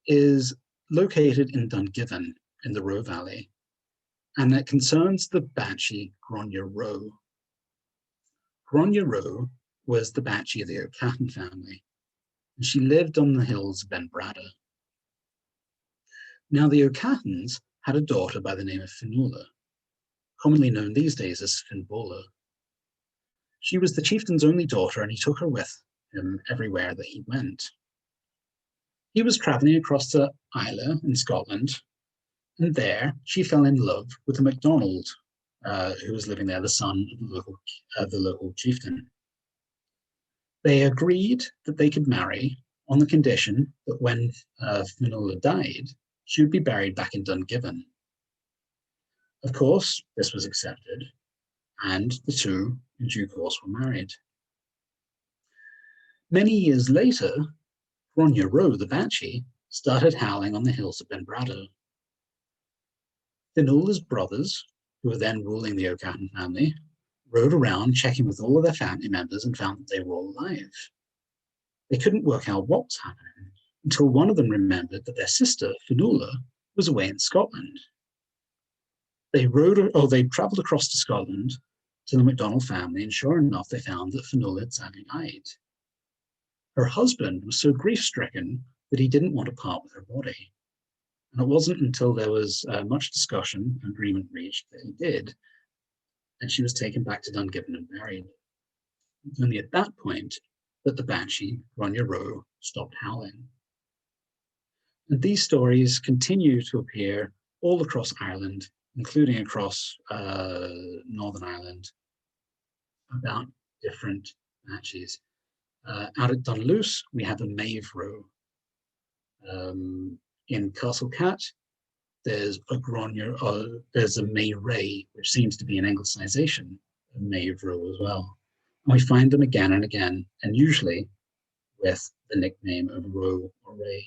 is located in Dungiven in the Roe Valley, and it concerns the Banshee Gronja Roe. Gronja Roe was the Banshee of the O'Cahn family, and she lived on the hills of Benbrada. Now the O'Cahans had a daughter by the name of Fionnuala, commonly known these days as Finbola. She was the chieftain's only daughter, and he took her with him everywhere that he went. He was travelling across to Islay in Scotland, and there she fell in love with a MacDonald who was living there, the son of the local chieftain. They agreed that they could marry on the condition that when Fionnuala died, she would be buried back in Dungiven. Of course, this was accepted, and the two, in due course, were married. Many years later, Gronja Roe, the Banshee, started howling on the hills of Benbrada. Fionnuala's brothers, who were then ruling the O'Cahn family, rode around checking with all of their family members and found that they were all alive. They couldn't work out what was happening until one of them remembered that their sister, Fionnuala, was away in Scotland. They travelled across to Scotland to the MacDonald family, and sure enough, they found that Fionnuala had sadly died. Her husband was so grief-stricken that he didn't want to part with her body. And it wasn't until there was much discussion and agreement reached that he did, and she was taken back to Dungiven and buried. It was only at that point that the Banshee, Gronja Roe, stopped howling. And these stories continue to appear all across Ireland, including across Northern Ireland, about different Banshees. Out at Dunluce, we have a Maeve Roe. In Castlecat, there's a May Ray, which seems to be an Anglicisation of Maeve Roe as well. And we find them again and again, and usually with the nickname of Roe or Ray.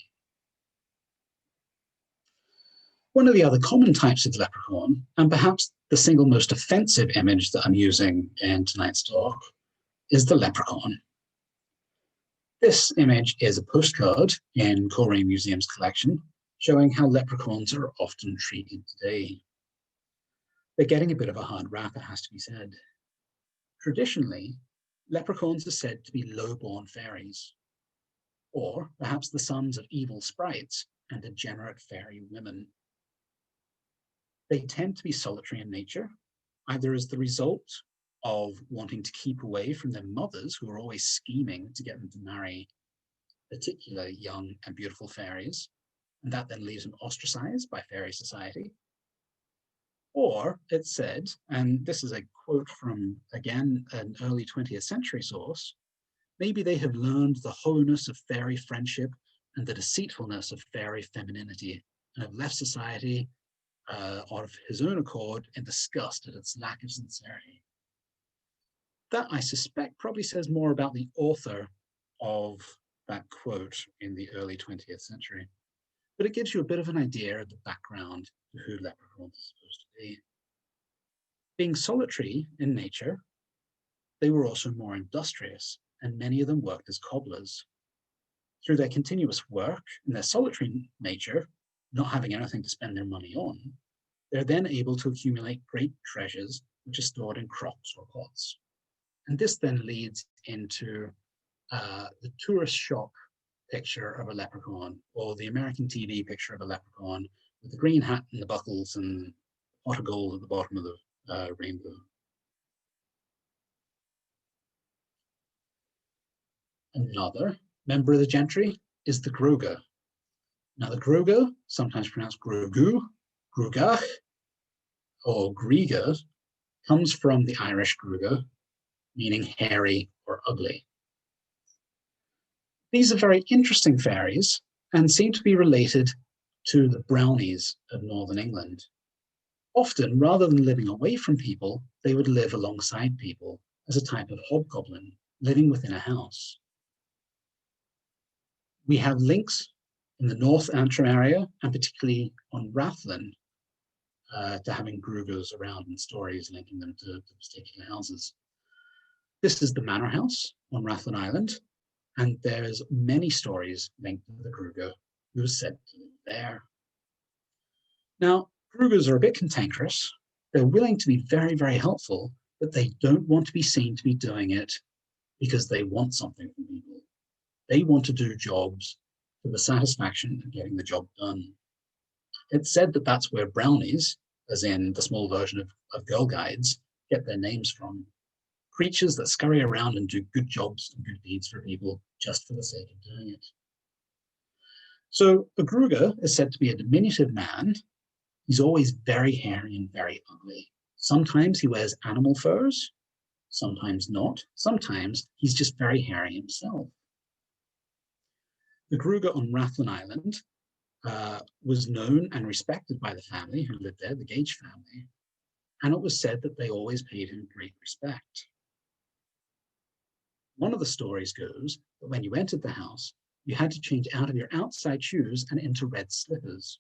One of the other common types of leprechaun, and perhaps the single most offensive image that I'm using in tonight's talk, is the leprechaun. This image is a postcard in Coleraine Museum's collection, showing how leprechauns are often treated today. They're getting a bit of a hard rap, it has to be said. Traditionally, leprechauns are said to be low-born fairies, or perhaps the sons of evil sprites and degenerate fairy women. They tend to be solitary in nature, either as the result of wanting to keep away from their mothers, who are always scheming to get them to marry particular young and beautiful fairies, and that then leaves them ostracized by fairy society. Or it's said, and this is a quote from, again, an early 20th century source, maybe they have learned the hollowness of fairy friendship and the deceitfulness of fairy femininity, and have left society of his own accord in disgust at its lack of sincerity. That, I suspect, probably says more about the author of that quote in the early 20th century. But it gives you a bit of an idea of the background of who leprechauns are supposed to be. Being solitary in nature, they were also more industrious, and many of them worked as cobblers. Through their continuous work and their solitary nature, not having anything to spend their money on, they're then able to accumulate great treasures which are stored in crocks or pots. And this then leads into the tourist shop picture of a leprechaun, or the American TV picture of a leprechaun with the green hat and the buckles and pot of gold at the bottom of the rainbow. Another member of the gentry is the Gruagach. Now the Gruagach, sometimes pronounced Gruagú, Gruagach, or Griga, comes from the Irish Gruagach, meaning hairy or ugly. These are very interesting fairies and seem to be related to the brownies of Northern England. Often, rather than living away from people, they would live alongside people as a type of hobgoblin, living within a house. We have links in the North Antrim area, and particularly on Ruthland, to having Gruagachs around and stories linking them to particular houses. This is the Manor House on Rathlin Island, and there's many stories linked to the Gruagach who was said to live there. Now, Gruagachs are a bit cantankerous. They're willing to be very, very helpful, but they don't want to be seen to be doing it because they want something from people. They want to do jobs for the satisfaction of getting the job done. It's said that that's where brownies, as in the small version of Girl Guides, get their names from. Creatures that scurry around and do good jobs and good deeds for people just for the sake of doing it. So a Gruagach is said to be a diminutive man. He's always very hairy and very ugly. Sometimes he wears animal furs, sometimes not. Sometimes he's just very hairy himself. The Gruagach on Rathlin Island was known and respected by the family who lived there, the Gage family, and it was said that they always paid him great respect. One of the stories goes that when you entered the house, you had to change out of your outside shoes and into red slippers.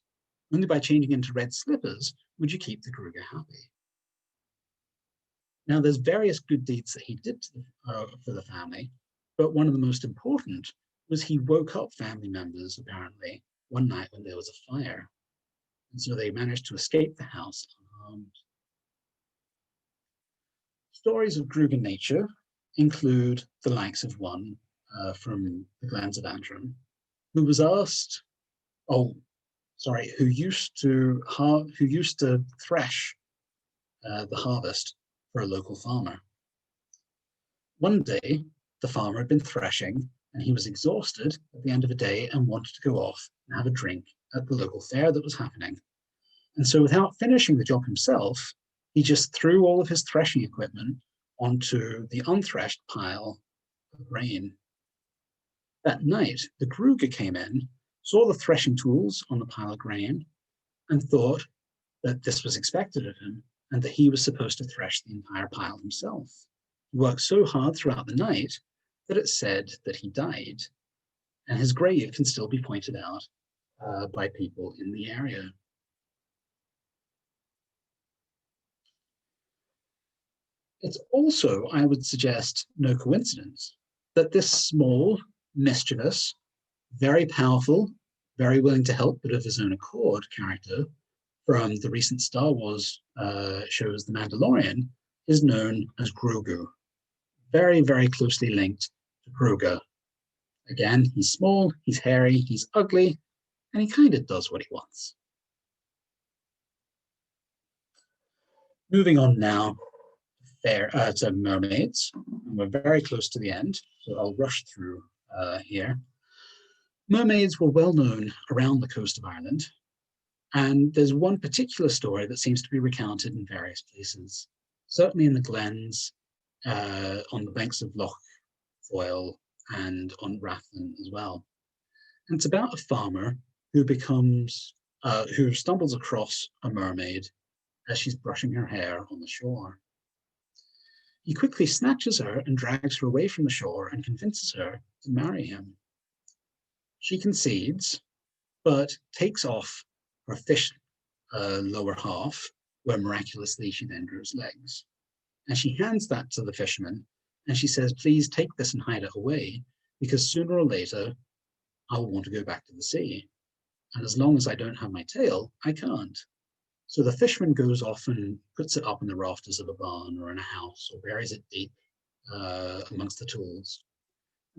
Only by changing into red slippers would you keep the Gruagach happy. Now, there's various good deeds that he did for the family, but one of the most important was he woke up family members, apparently, one night when there was a fire. And so they managed to escape the house unharmed. Stories of Gruagach nature include the likes of one from the Glens of Antrim, who was asked, who used to thresh the harvest for a local farmer. One day, the farmer had been threshing and he was exhausted at the end of the day and wanted to go off and have a drink at the local fair that was happening. And so without finishing the job himself, he just threw all of his threshing equipment onto the unthreshed pile of grain. That night, the Gruagach came in, saw the threshing tools on the pile of grain, and thought that this was expected of him and that he was supposed to thresh the entire pile himself. He worked so hard throughout the night that it's said that he died, and his grave can still be pointed out by people in the area. It's also, I would suggest, no coincidence that this small, mischievous, very powerful, very willing to help, but of his own accord character from the recent Star Wars shows The Mandalorian is known as Grogu. Very, very closely linked to Gruagach. Again, he's small, he's hairy, he's ugly, and he kind of does what he wants. Moving on now to mermaids. And we're very close to the end, so I'll rush through here. Mermaids were well known around the coast of Ireland, and there's one particular story that seems to be recounted in various places, certainly in the Glens, on the banks of Loch Foyle, and on Rathlin as well. And it's about a farmer who stumbles across a mermaid as she's brushing her hair on the shore. He quickly snatches her and drags her away from the shore and convinces her to marry him. She concedes, but takes off her fish lower half, where miraculously she then grows legs. And she hands that to the fisherman, and she says, please take this and hide it away, because sooner or later, I'll want to go back to the sea. And as long as I don't have my tail, I can't. So the fisherman goes off and puts it up in the rafters of a barn or in a house, or buries it deep amongst the tools.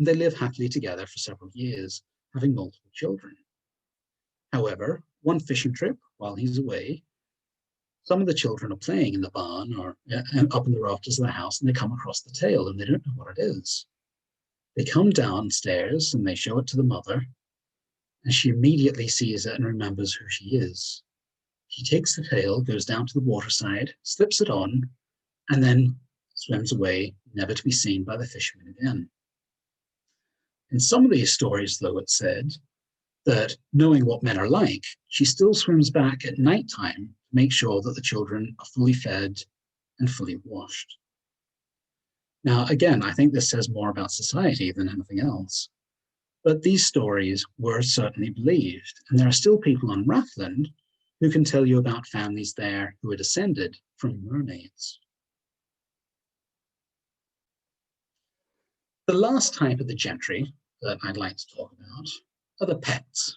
and they live happily together for several years, having multiple children. However, one fishing trip while he's away, some of the children are playing in the barn or up in the rafters of the house, and they come across the tail and they don't know what it is. They come downstairs and they show it to the mother, and she immediately sees it and remembers who she is. She takes the tail, goes down to the waterside, slips it on, and then swims away, never to be seen by the fishermen again. In some of these stories, though, it's said that knowing what men are like, she still swims back at night time to make sure that the children are fully fed and fully washed. Now, again, I think this says more about society than anything else. But these stories were certainly believed, and there are still people on Ruthland who can tell you about families there who are descended from mermaids. The last type of the gentry that I'd like to talk about are the Pects.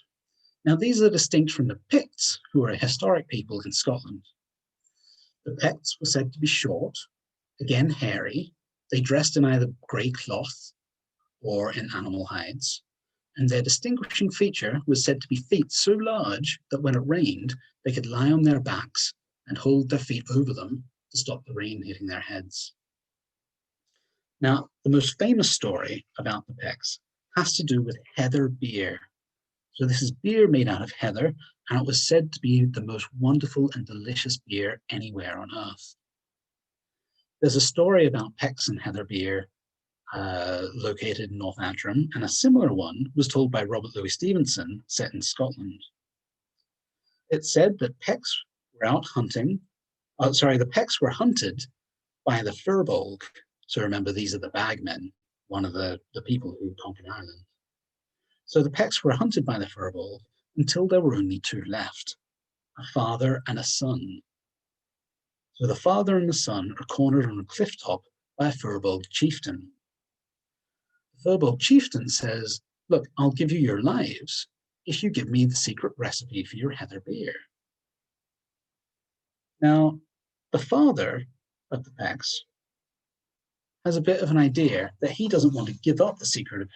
Now, these are distinct from the Picts, who are a historic people in Scotland. The Pects were said to be short, again hairy. They dressed in either grey cloth or in animal hides, and their distinguishing feature was said to be feet so large that when it rained, they could lie on their backs and hold their feet over them to stop the rain hitting their heads. Now, the most famous story about the Pects has to do with heather beer. So this is beer made out of heather, and it was said to be the most wonderful and delicious beer anywhere on earth. There's a story about Pects and heather beer located in North Antrim, and a similar one was told by Robert Louis Stevenson, set in Scotland. It's said that Pects were out hunting, the Pects were hunted by the Furball. So remember, these are the bagmen, one of the people who conquered Ireland. So the Pects were hunted by the Furball until there were only two left, a father and a son. So the father and the son are cornered on a cliff top by a Furball Chieftain. The Furball Chieftain says, look, I'll give you your lives if you give me the secret recipe for your heather beer. Now, the father of the Pects has a bit of an idea that he doesn't want to give up the secret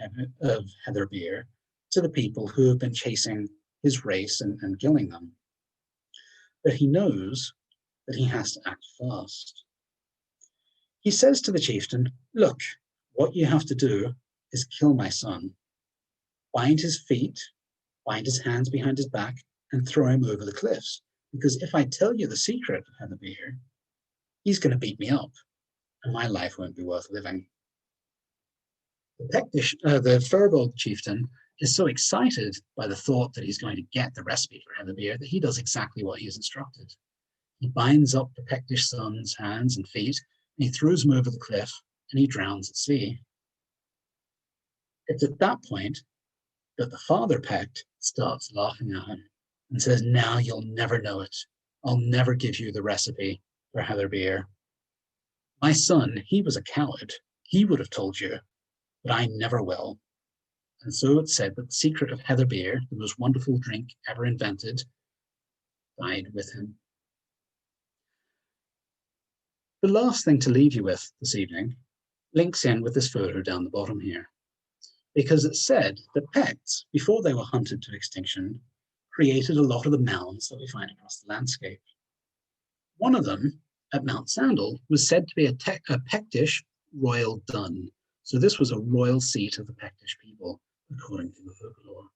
of heather beer to the people who have been chasing his race and killing them. But he knows that he has to act fast. He says to the chieftain, look, what you have to do is kill my son. Bind his feet, bind his hands behind his back, and throw him over the cliffs. Because if I tell you the secret of heather beer, he's going to beat me up, and my life won't be worth living. The Furball Chieftain is so excited by the thought that he's going to get the recipe for heather beer that he does exactly what he is instructed. He binds up the Pectish son's hands and feet, and he throws him over the cliff, and he drowns at sea. It's at that point that the father Pect starts laughing at him and says, now you'll never know it. I'll never give you the recipe for heather beer. My son, he was a coward. He would have told you, but I never will. And so it's said that the secret of heather beer, the most wonderful drink ever invented, died with him. The last thing to leave you with this evening links in with this photo down the bottom here, because it's said that Pects, before they were hunted to extinction, created a lot of the mounds that we find across the landscape. One of them, at Mount Sandal, was said to be a Pectish royal dun. So this was a royal seat of the Pectish people, according to the folklore.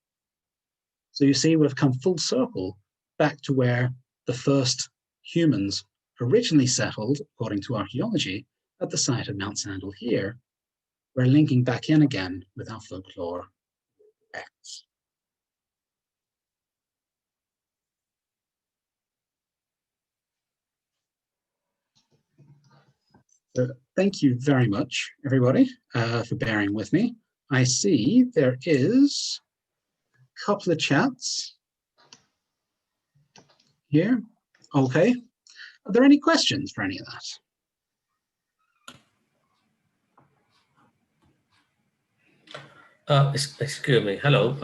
So you see, we've come full circle back to where the first humans originally settled, according to archaeology, at the site of Mount Sandal here. We're linking back in again with our folklore Pects. So thank you very much, everybody, for bearing with me. I see there is a couple of chats here. Okay. Are there any questions for any of that? Excuse me. Hello.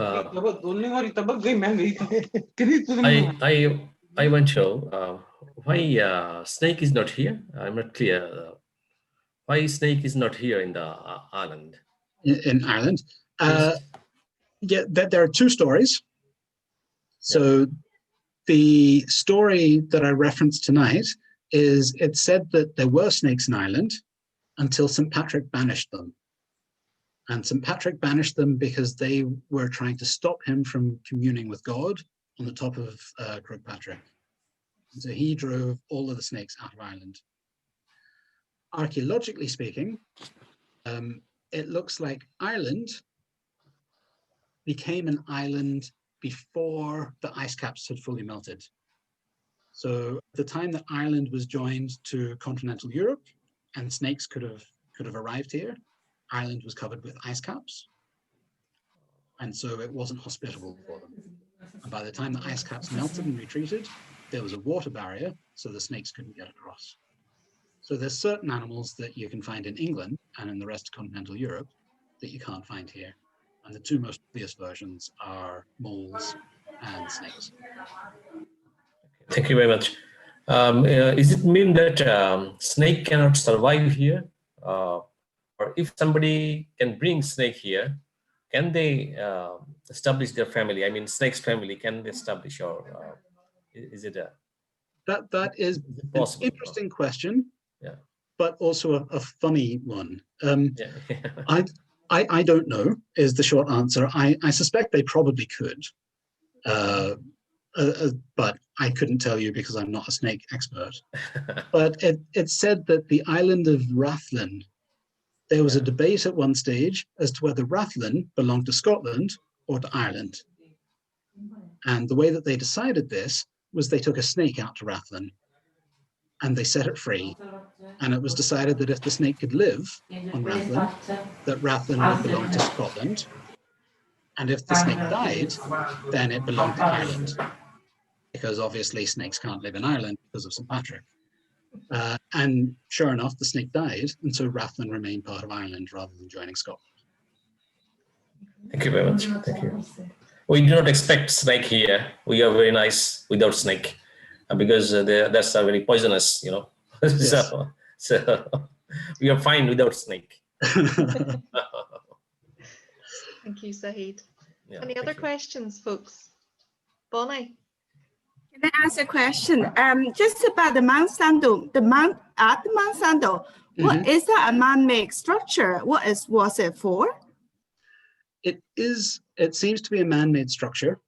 I want to show why Snake is not here. I'm not clear. Why Snake is not here in the island? in Ireland. Yes. Yeah, there are two stories. So the story that I referenced tonight is it said that there were snakes in Ireland until St. Patrick banished them. And St. Patrick banished them because they were trying to stop him from communing with God on the top of Croagh Patrick. And so he drove all of the snakes out of Ireland. Archaeologically speaking, it looks like Ireland became an island before the ice caps had fully melted. So at the time that Ireland was joined to continental Europe and snakes could have arrived here, Ireland was covered with ice caps. And so it wasn't hospitable for them. And by the time the ice caps melted and retreated, there was a water barrier, so the snakes couldn't get across. So there's certain animals that you can find in England and in the rest of continental Europe that you can't find here. And the two most obvious versions are moles and snakes. Thank you very much. Is it mean that snake cannot survive here? Or if somebody can bring snake here, can they establish their family? I mean, snake's family, can they establish, or is it a... That is an interesting question, but also a funny one. I don't know is the short answer. I suspect they probably could, but I couldn't tell you because I'm not a snake expert. But it said that the island of Ruthland, there was a debate at one stage as to whether Ruthland belonged to Scotland or to Ireland. And the way that they decided this was they took a snake out to Ruthland and they set it free. And it was decided that if the snake could live on Ruthland, that Ruthland would belong to Scotland. And if the snake died, then it belonged to Ireland. Because obviously snakes can't live in Ireland because of St. Patrick. And sure enough, the snake died, and so Ruthland remained part of Ireland rather than joining Scotland. Thank you very much. Thank you. We do not expect snake here. We are very nice without snake, because that's very poisonous, you know. Yes. so we are fine without snake. Thank you, Saheed. Yeah, Any other questions, folks? Bonnie? Can I ask a question? Just about the Mount Sandal, the Mount at the Mount Sandal, what is that a man-made structure? What was it for? It seems to be a man-made structure.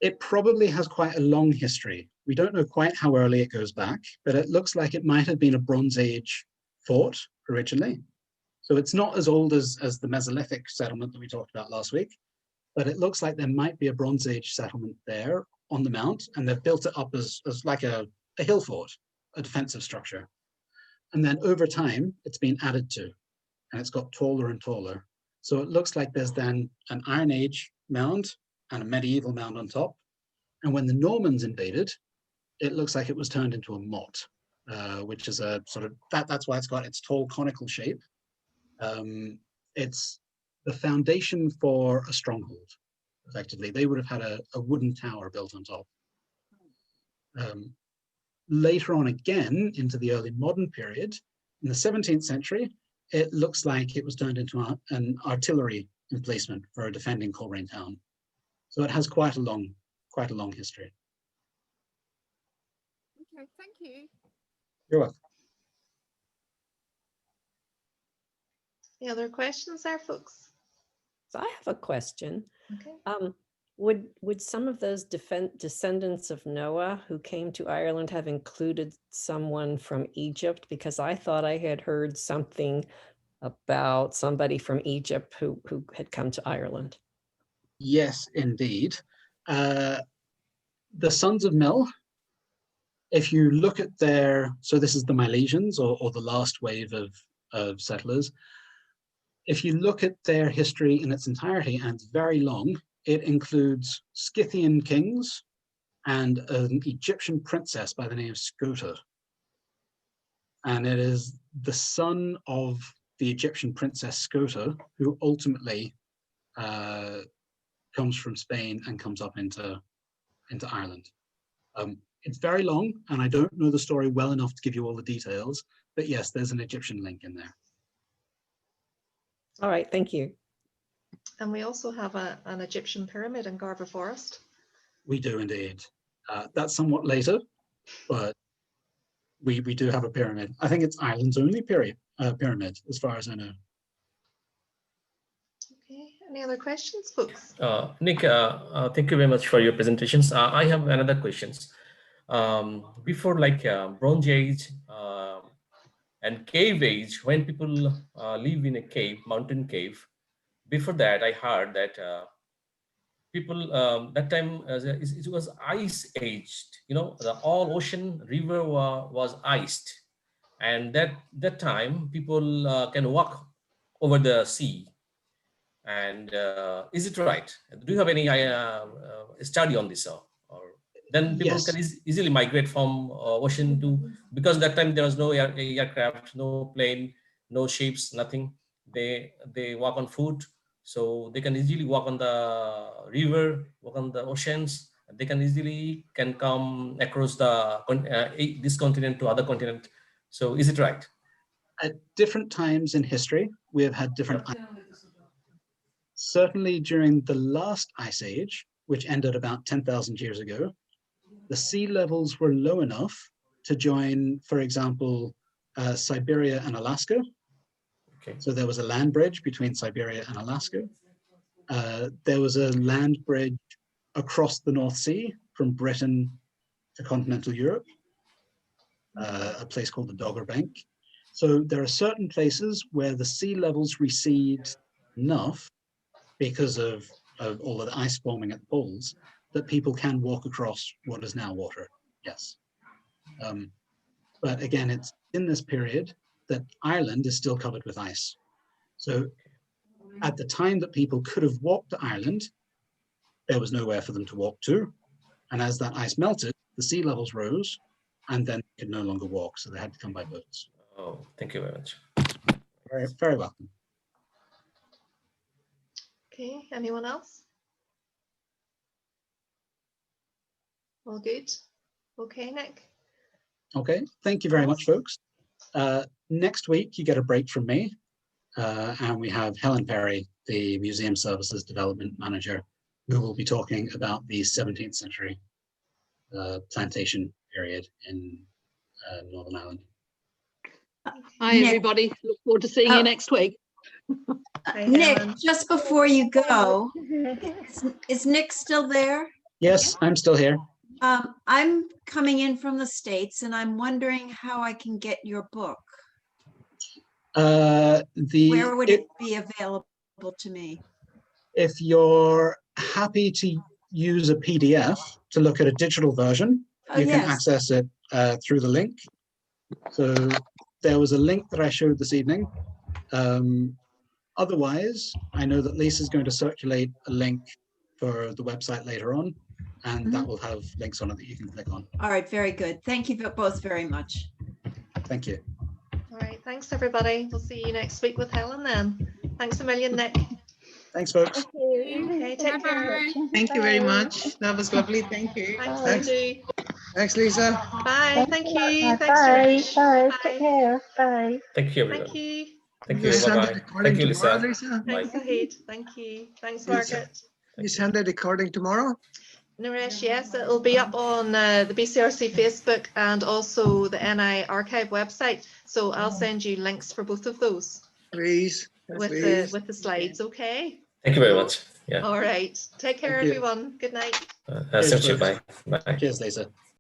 It probably has quite a long history. We don't know quite how early it goes back, but it looks like it might have been a Bronze Age fort originally. So it's not as old as the Mesolithic settlement that we talked about last week, but it looks like there might be a Bronze Age settlement there on the mount, and they've built it up as like a hill fort, a defensive structure. And then over time, it's been added to, and it's got taller and taller. So it looks like there's then an Iron Age mound and a medieval mound on top. And when the Normans invaded, it looks like it was turned into a motte, which is a sort of, that's why it's got its tall conical shape. It's the foundation for a stronghold, effectively. They would have had a wooden tower built on top. Later on again, into the early modern period, in the 17th century, it looks like it was turned into an artillery emplacement for a defending Coleraine town. So it has quite a long history. Okay, thank you. You're welcome. Any other questions there, folks? So I have a question. Okay. Would some of those descendants of Noah who came to Ireland have included someone from Egypt? Because I thought I had heard something about somebody from Egypt who had come to Ireland. Yes, indeed. The sons of Mel, if you look at so this is the Milesians or the last wave of settlers. If you look at their history in its entirety, and it's very long, it includes Scythian kings and an Egyptian princess by the name of Scota. And it is the son of the Egyptian princess Scota who ultimately comes from Spain and comes up into Ireland. It's very long, and I don't know the story well enough to give you all the details, but yes, there's an Egyptian link in there. All right, thank you. And we also have an Egyptian pyramid in Garva Forest. We do indeed. That's somewhat later, but we do have a pyramid. I think it's Ireland's only pyramid, as far as I know. Okay, any other questions, folks? Nick, thank you very much for your presentations. I have another questions. Before like Bronze Age and Cave Age, when people live in a cave, mountain cave, before that I heard that people that time it was ice aged. You know, the all ocean river was iced, and that time people can walk over the sea. And is it right? Do you have any study on this? Or then people Yes. can easily migrate from ocean to, because that time there was no aircraft, no plane, no ships, nothing. They walk on foot, so they can easily walk on the river, walk on the oceans. They can easily come across the this continent to other continent. So is it right? At different times in history, we have had different. Certainly during the last ice age, which ended about 10,000 years ago, the sea levels were low enough to join, for example, Siberia and Alaska. Okay. So there was a land bridge between Siberia and Alaska. There was a land bridge across the North Sea from Britain to continental Europe, a place called the Dogger Bank. So there are certain places where the sea levels recede enough because of all of the ice forming at the poles that people can walk across what is now water, yes. But again, it's in this period that Ireland is still covered with ice. So at the time that people could have walked to Ireland, there was nowhere for them to walk to. And as that ice melted, the sea levels rose and then they could no longer walk. So they had to come by boats. Oh, thank you very much. Very, very welcome. Okay, anyone else? All good? Okay, Nick? Okay, thank you very much, folks. Next week, you get a break from me. And we have Helen Perry, the Museum Services Development Manager, who will be talking about the 17th century plantation period in Northern Ireland. Hi, Nick. everybody. Look forward to seeing you next week. Hi, Nick, Helen. just before you go, is Nick still there? Yes, I'm still here. I'm coming in from the States and I'm wondering how I can get your book. Where would it be available to me? If you're happy to use a PDF to look at a digital version, Oh, you can yes. access it through the link. So there was a link that I showed this evening. Otherwise, I know that Lisa's going to circulate a link for the website later on, and that will have links on it that you can click on. All right, very good. Thank you both very much. Thank you. All right, thanks, everybody. We'll see you next week with Helen then. Thanks a million, Nick. Thanks, folks. Okay, take care. Thank you very much. That was lovely. Thank you. Thanks, Thanks, Lindsay. thanks Lisa. Bye, thank you. Thanks, Bye. Trish. Bye. Bye. Take care. Bye. Thank you, everyone. Thank you. Thank You you. send Bye the bye. recording Thank you, tomorrow, Lisa. Lisa? Bye. Thanks, Zahid. Thank you. Thanks, Lisa. Margaret. You send the recording tomorrow? Naresh, yes, it'll be up on the BCRC Facebook and also the NI archive website. So I'll send you links for both of those Please. Please. with the slides. Okay. Thank you very much. Yeah. All right. Take care, Thank you. everyone. Good night. Bye. Cheers, Bye. Bye. Cheers, Lisa.